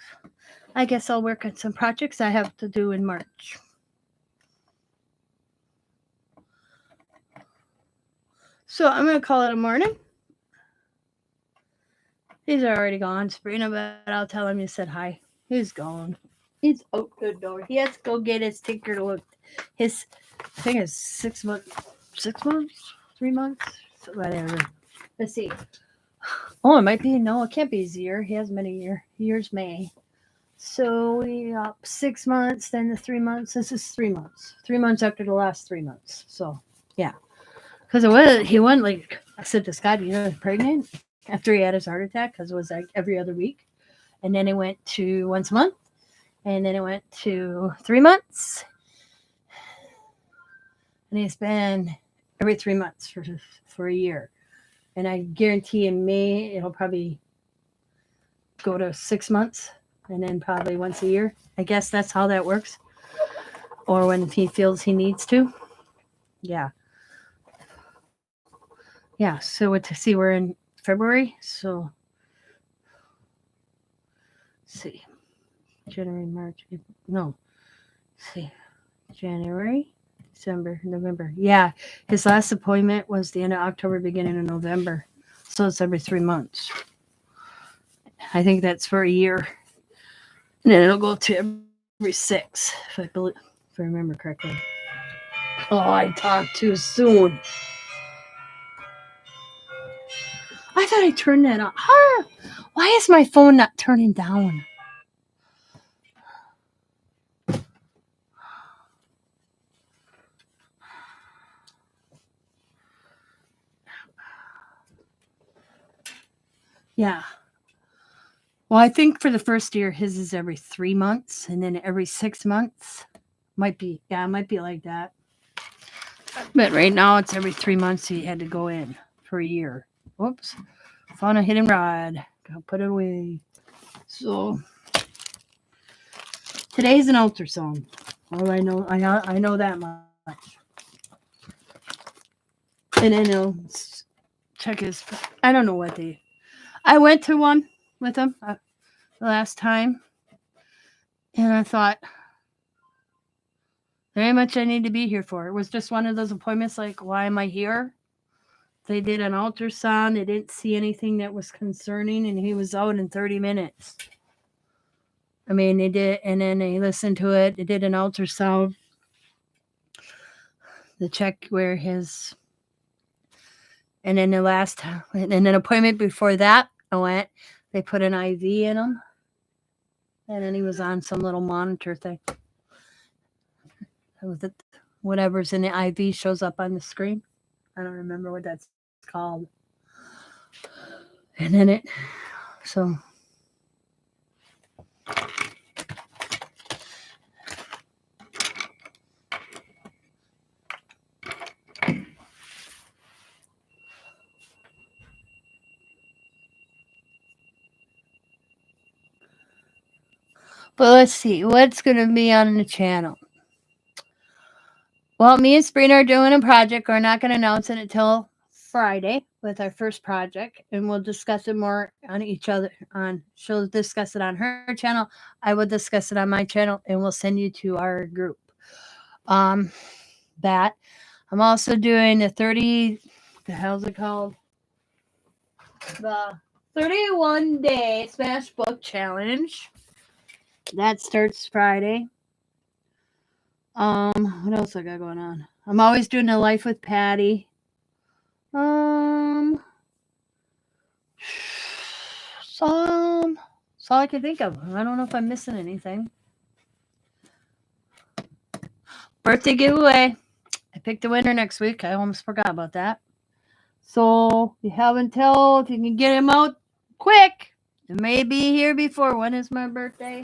I guess I'll work on some projects I have to do in March. So I'm going to call it a morning. He's already gone, Sabrina, but I'll tell him you said hi. He's gone. He's out the door. He has to go get his ticker to look. His thing is 6 months, 6 months, 3 months, so whatever. Let's see. Oh, it might be. No, it can't be his year. He hasn't been a year. Year's May. So we up 6 months, then the 3 months. This is 3 months. 3 months after the last 3 months. So yeah, because he went like I said to Scott, you know, pregnant after he had his heart attack because it was like every other week, and then it went to once a month, and then it went to 3 months, and he's been every 3 months for a year, and I guarantee in May it'll probably go to 6 months. And then probably once a year. I guess that's how that works. Or when he feels he needs to. Yeah. Yeah. So to see, we're in February. So let's see. January, March, April. No. Let's see. January, December, November. Yeah. His last appointment was the end of October, beginning of November. So it's every 3 months. I think that's for a year. And then it'll go to every 6, if I remember correctly. Oh, I talked too soon. I thought I turned that on. Why is my phone not turning down? Yeah. Well, I think for the first year, his is every 3 months, and then every 6 months. It might be like that. But right now, it's every 3 months he had to go in for a year. Whoops. Found a hidden rod. Gotta put it away. So, today's an ultrasound. All I know that much. And then he'll check his. I don't know what they. I went to one with him the last time, and I thought, there ain't much I need to be here for. It was just one of those appointments like, why am I here? They did an ultrasound. They didn't see anything that was concerning, and he was out in 30 minutes. I mean, they did, and then they listened to it. They did an ultrasound. The check where his, and then and then an appointment before that, I went, they put an IV in him, and then he was on some little monitor thing. Whatever's in the IV shows up on the screen. I don't remember what that's called. And then so. But let's see, what's going to be on the channel? Well, me and Sabrina are doing a project. We're not going to announce it until Friday with our first project, and we'll discuss it more on each other. She'll discuss it on her channel. I will discuss it on my channel, and we'll send you to our group. That I'm also doing the 30. The hell's it called? The 31-day Smash Book Challenge. That starts Friday. What else I got going on? I'm always doing a life with Patty. That's all I can think of. I don't know if I'm missing anything. Birthday giveaway. I picked the winner next week. I almost forgot about that. So you have until, if you can get him out quick, it may be here before. When is my birthday?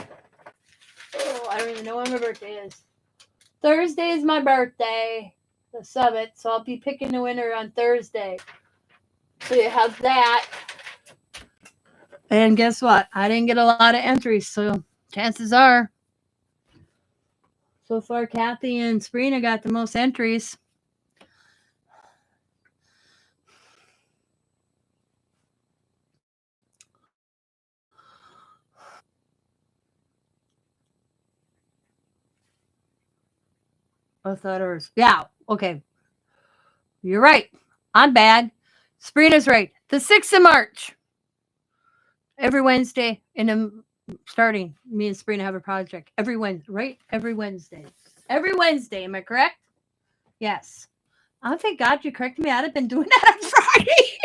Oh, I don't even know when my birthday is. Thursday is my birthday, the 7th, so I'll be picking the winner on Thursday. So you have that. And guess what? I didn't get a lot of entries, so chances are, so far, Kathy and Sabrina got the most entries. I thought it was, yeah, okay. You're right. I'm bad. Sabrina's right. The 6th of March. Every Wednesday, and starting, me and Sabrina have a project. Every Wednesday, right? Every Wednesday. Every Wednesday, am I correct? Yes. Oh, thank God you corrected me. I'd have been doing that on Friday.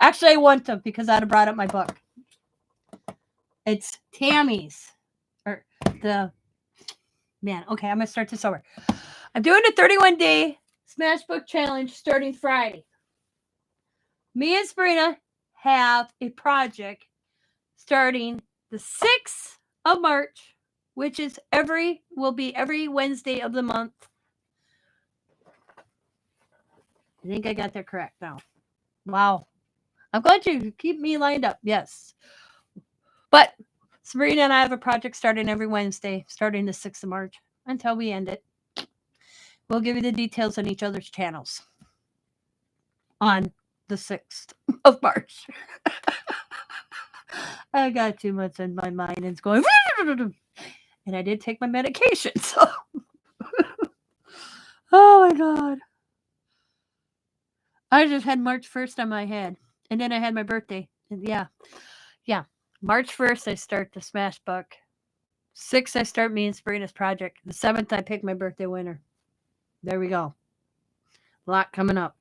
Actually, I wouldn't have because I'd have brought up my book. It's Tammy's. Or the... Man, okay, I'm going to start this over. I'm doing a 31-day Smash Book Challenge starting Friday. Me and Sabrina have a project starting the 6th of March, which is will be every Wednesday of the month. I think I got that correct now. Wow. I'm glad you keep me lined up. Yes. But Sabrina and I have a project starting every Wednesday, starting the 6th of March until we end it. We'll give you the details on each other's channels on the 6th of March. I got too much in my mind and it's going, and I did take my medication. So, oh my God. I just had March 1st on my head. And then I had my birthday. And yeah. March 1st, I start the Smash Book. 6th, I start me and Sabrina's project. The 7th, I pick my birthday winner. There we go. A lot coming up.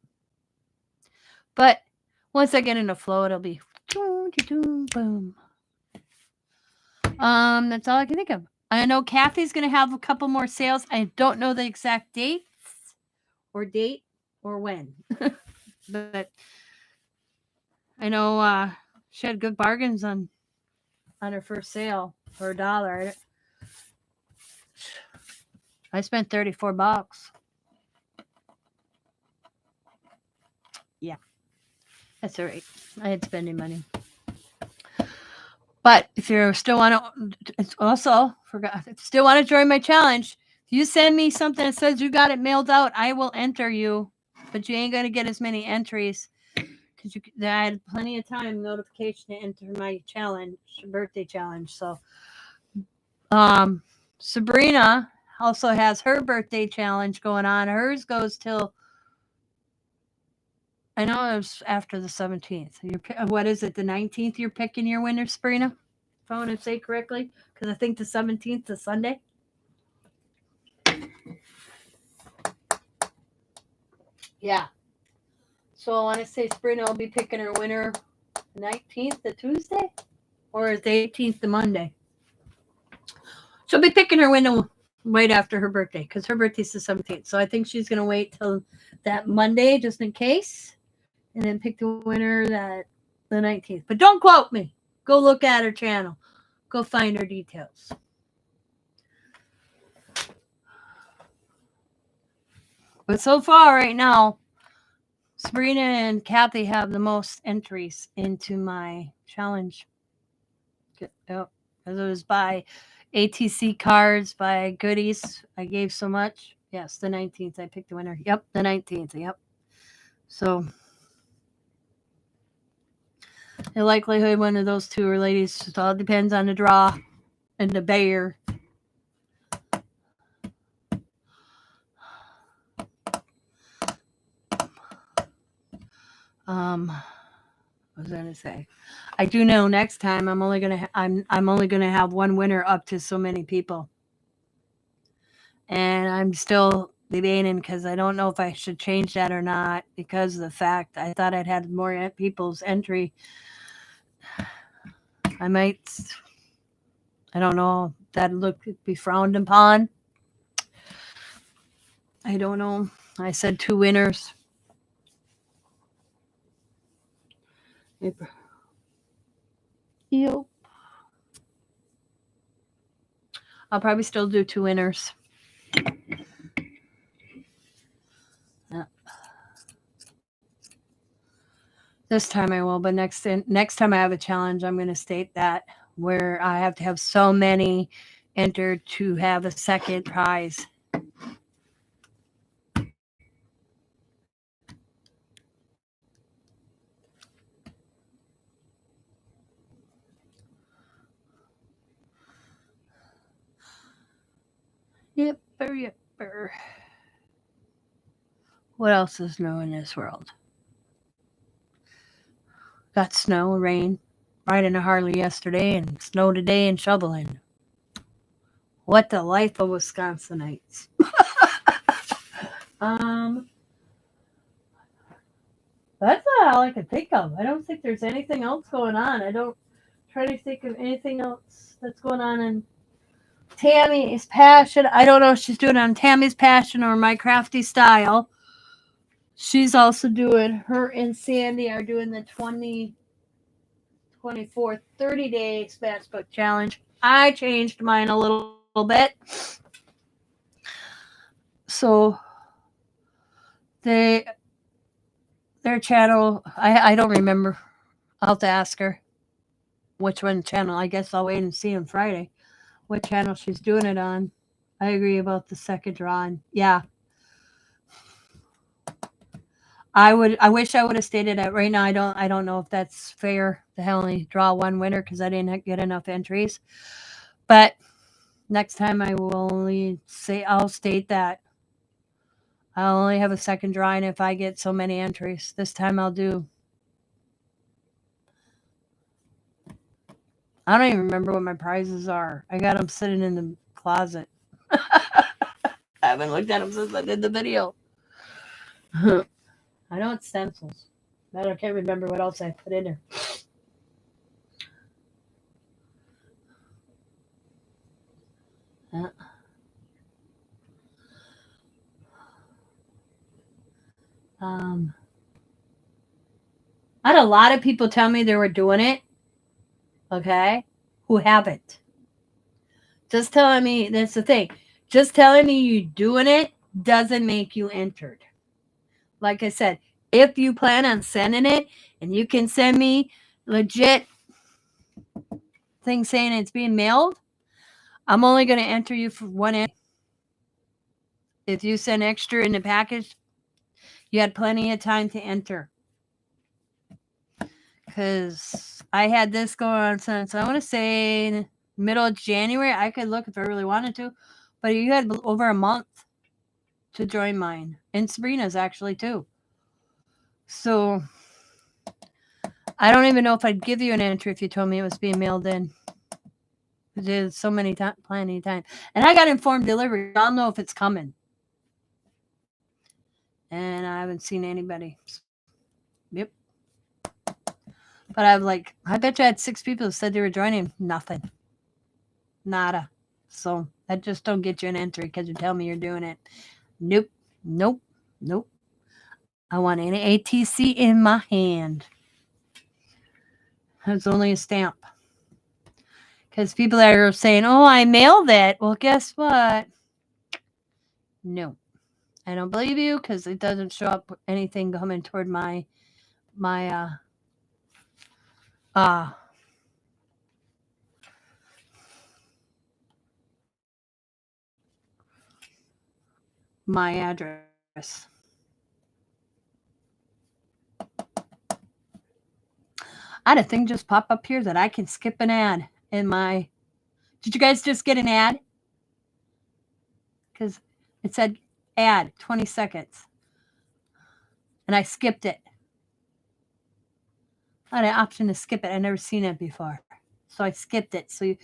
But once I get in the flow, it'll be boom. That's all I can think of. I know Kathy's going to have a couple more sales. I don't know the exact date or when. But I know she had good bargains on on her first sale for $1. I spent $34. Yeah, that's all right. I had spending money. But if you still want to, also forgot, if you still want to join my challenge, if you send me something that says you got it mailed out, I will enter you. But you ain't gonna get as many entries because I had plenty of time notification to enter my challenge, birthday challenge. So, Sabrina also has her birthday challenge going on. Hers goes till, I know it was after the 17th. What is it, the 19th you're picking your winner, Sabrina? If I want to say correctly, because I think the 17th is Sunday. Yeah. So I want to say Sabrina will be picking her winner the 19th, the Tuesday, or is the 18th the Monday? She'll be picking her winner right after her birthday because her birthday's the 17th. So I think she's going to wait till that Monday just in case, and then pick the winner the 19th. But don't quote me. Go look at her channel. Go find her details. But so far, right now, Sabrina and Kathy have the most entries into my challenge. Yep. Because it was by ATC cards, by goodies. I gave so much. Yes, the 19th. I picked the winner. Yep, the 19th. Yep. So the likelihood one of those two are ladies, it all depends on the draw and the bear. What was I gonna say? I do know next time I'm only gonna have one winner up to so many people, and I'm still debating because I don't know if I should change that or not because of the fact I thought I'd had more people's entry. I might. I don't know. That'd be frowned upon. I don't know. I said 2 winners. Yep. I'll probably still do 2 winners. Yeah. This time I will, but next time I have a challenge, I'm going to state that where I have to have so many entered to have a second prize. Yepper. What else is new in this world? Got snow, rain, riding a Harley yesterday, and snow today and shoveling. What the life of Wisconsinites. That's not all I can think of. I don't think there's anything else going on. I don't try to think of anything else that's going on in Tammy's Passion. I don't know if she's doing it on Tammy's Passion or My Crafty Style. She's also doing, her and Sandy are doing the 2024 30-day Matchbook Challenge. I changed mine a little bit. So their channel, I don't remember. I'll have to ask her which one channel. I guess I'll wait and see on Friday what channel she's doing it on. I agree about the second draw. Yeah. I wish I would have stated that right now. I don't know if that's fair to only draw one winner because I didn't get enough entries. But next time I'll state that I'll only have a second drawing if I get so many entries. This time I'll do. I don't even remember what my prizes are. I got them sitting in the closet. I haven't looked at them since I did the video. I know it's stencils. But I can't remember what else I put in there. I had a lot of people tell me they were doing it. Okay. who haven't. Just telling me, that's the thing. Just telling me you're doing it doesn't make you entered. Like I said, if you plan on sending it and you can send me legit thing saying it's being mailed, I'm only going to enter you for one entry. If you send extra in the package, you had plenty of time to enter. Because I had this going on since, I want to say, middle of January. I could look if I really wanted to. But you had over a month to join mine. And Sabrina's actually too. So I don't even know if I'd give you an entry if you told me it was being mailed in. There's so many times, plenty of time. And I got informed delivery. I'll know if it's coming. And I haven't seen anybody. Yep. But I bet you I had 6 people who said they were joining. Nothing. Nada. So that just don't get you an entry because you tell me you're doing it. Nope. Nope. Nope. I want an ATC in my hand. It's only a stamp. Because people are saying, oh, I mailed it. Well, guess what? No. I don't believe you because it doesn't show up anything coming toward my address. I had a thing just pop up here that I can skip an ad in my. Did you guys just get an ad? Because it said ad 20 seconds. And I skipped it. I had an option to skip it. I'd never seen it before. So I skipped it. So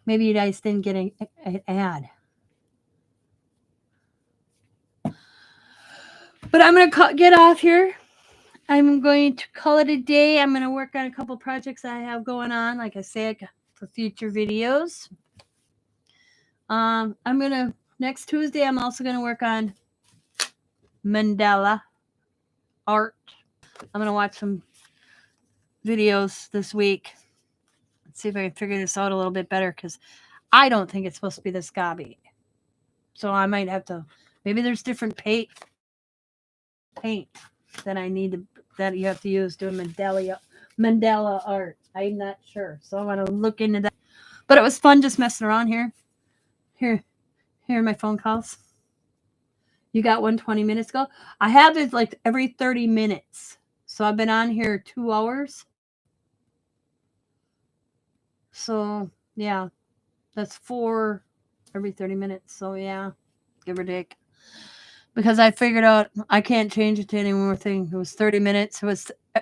maybe you guys didn't get an ad. But I'm going to get off here. I'm going to call it a day. I'm going to work on a couple projects I have going on, like I said, for future videos. Next Tuesday, I'm also going to work on Mandala art. I'm going to watch some videos this week. Let's see if I can figure this out a little bit better because I don't think it's supposed to be this gobby. So I might have to, maybe there's different paint that I need to, that you have to use doing Mandala art. I'm not sure. So I want to look into that. But it was fun just messing around here. Here are my phone calls. You got one 20 minutes ago. I have it like every 30 minutes. So I've been on here 2 hours. So yeah, that's 4 every 30 minutes. So yeah, give or take. Because I figured out I can't change it to any more thing. It was 30 minutes. It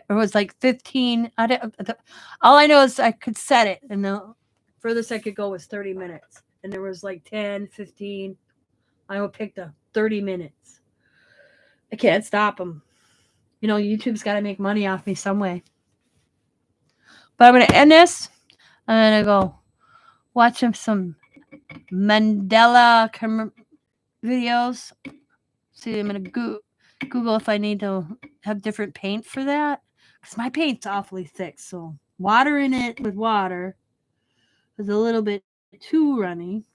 was like 15. All I know is I could set it, and the furthest I could go was 30 minutes. And there was like 10, 15. I would pick the 30 minutes. I can't stop them. You know, YouTube's got to make money off me some way. But I'm going to end this. I'm going to go watch some Mandala videos. See, I'm going to Google if I need to have different paint for that. Because my paint's awfully thick. So watering it with water is a little bit too runny.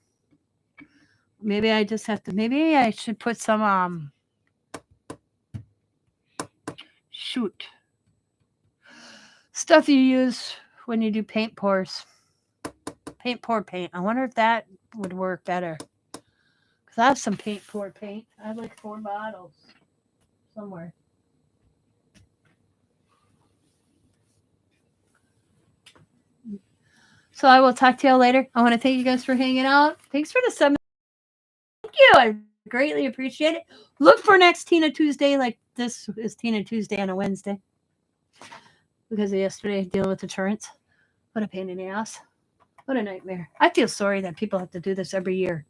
Maybe I just have to, maybe I should put some, stuff you use when you do paint pours. Paint pour paint. I wonder if that would work better. Because I have some paint pour paint. I have like 4 bottles somewhere. So I will talk to y'all later. I want to thank you guys for hanging out. Thanks for the 7. Thank you. I greatly appreciate it. Look for next Tina Tuesday. Like this is Tina Tuesday on a Wednesday. Because of yesterday dealing with insurance. What a pain in the ass. What a nightmare. I feel sorry that people have to do this every year.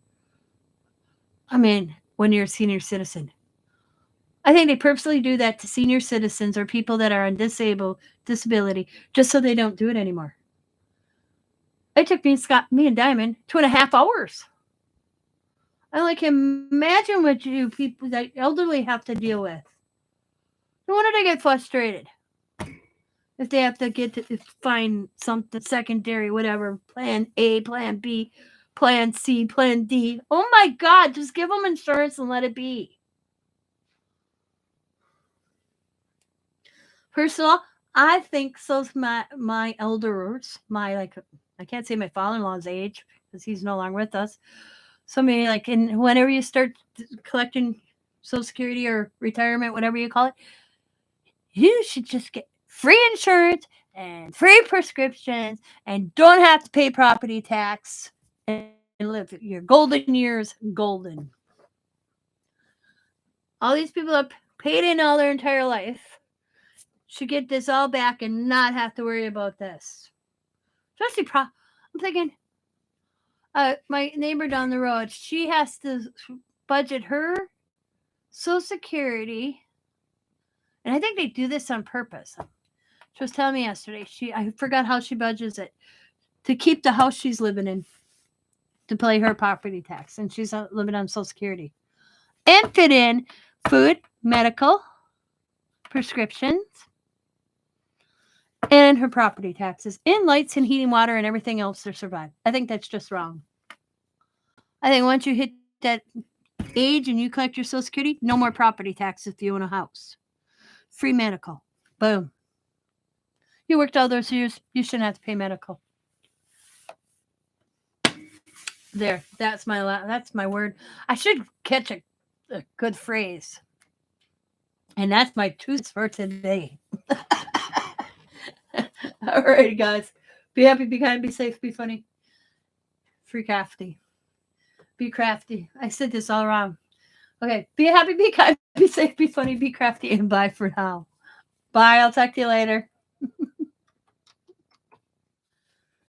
I mean, when you're a senior citizen. I think they purposely do that to senior citizens or people that are on disability just so they don't do it anymore. It took me and Diamond 2.5 hours. I like imagine what you people that elderly have to deal with. No wonder they get frustrated. If they have to find something secondary, whatever, plan A, plan B, plan C, plan D. Oh my God, just give them insurance and let it be. First of all, I think so's my elders, I can't say my father-in-law's age because he's no longer with us. So maybe like whenever you start collecting Social Security or retirement, whatever you call it, you should just get free insurance and free prescriptions and don't have to pay property tax and live your golden years golden. All these people have paid in all their entire life should get this all back and not have to worry about this. Especially I'm thinking, my neighbor down the road, she has to budget her Social Security, and I think they do this on purpose. She was telling me yesterday, I forgot how she budgets it, to keep the house she's living in, to pay her property tax, and she's living on Social Security, and fit in food, medical, prescriptions, and her property taxes, and lights and heating, water, and everything else to survive. I think that's just wrong. I think once you hit that age and you collect your Social Security, no more property tax if you own a house. Free medical. Boom. You worked all those years, you shouldn't have to pay medical. There, that's my word. I should catch a good phrase. And that's my truth for today. All right, guys. Be happy, be kind, be safe, be funny. Free crafty. Be crafty. I said this all wrong. Okay. Be happy, be kind, be safe, be funny, be crafty, and bye for now. Bye. I'll talk to you later.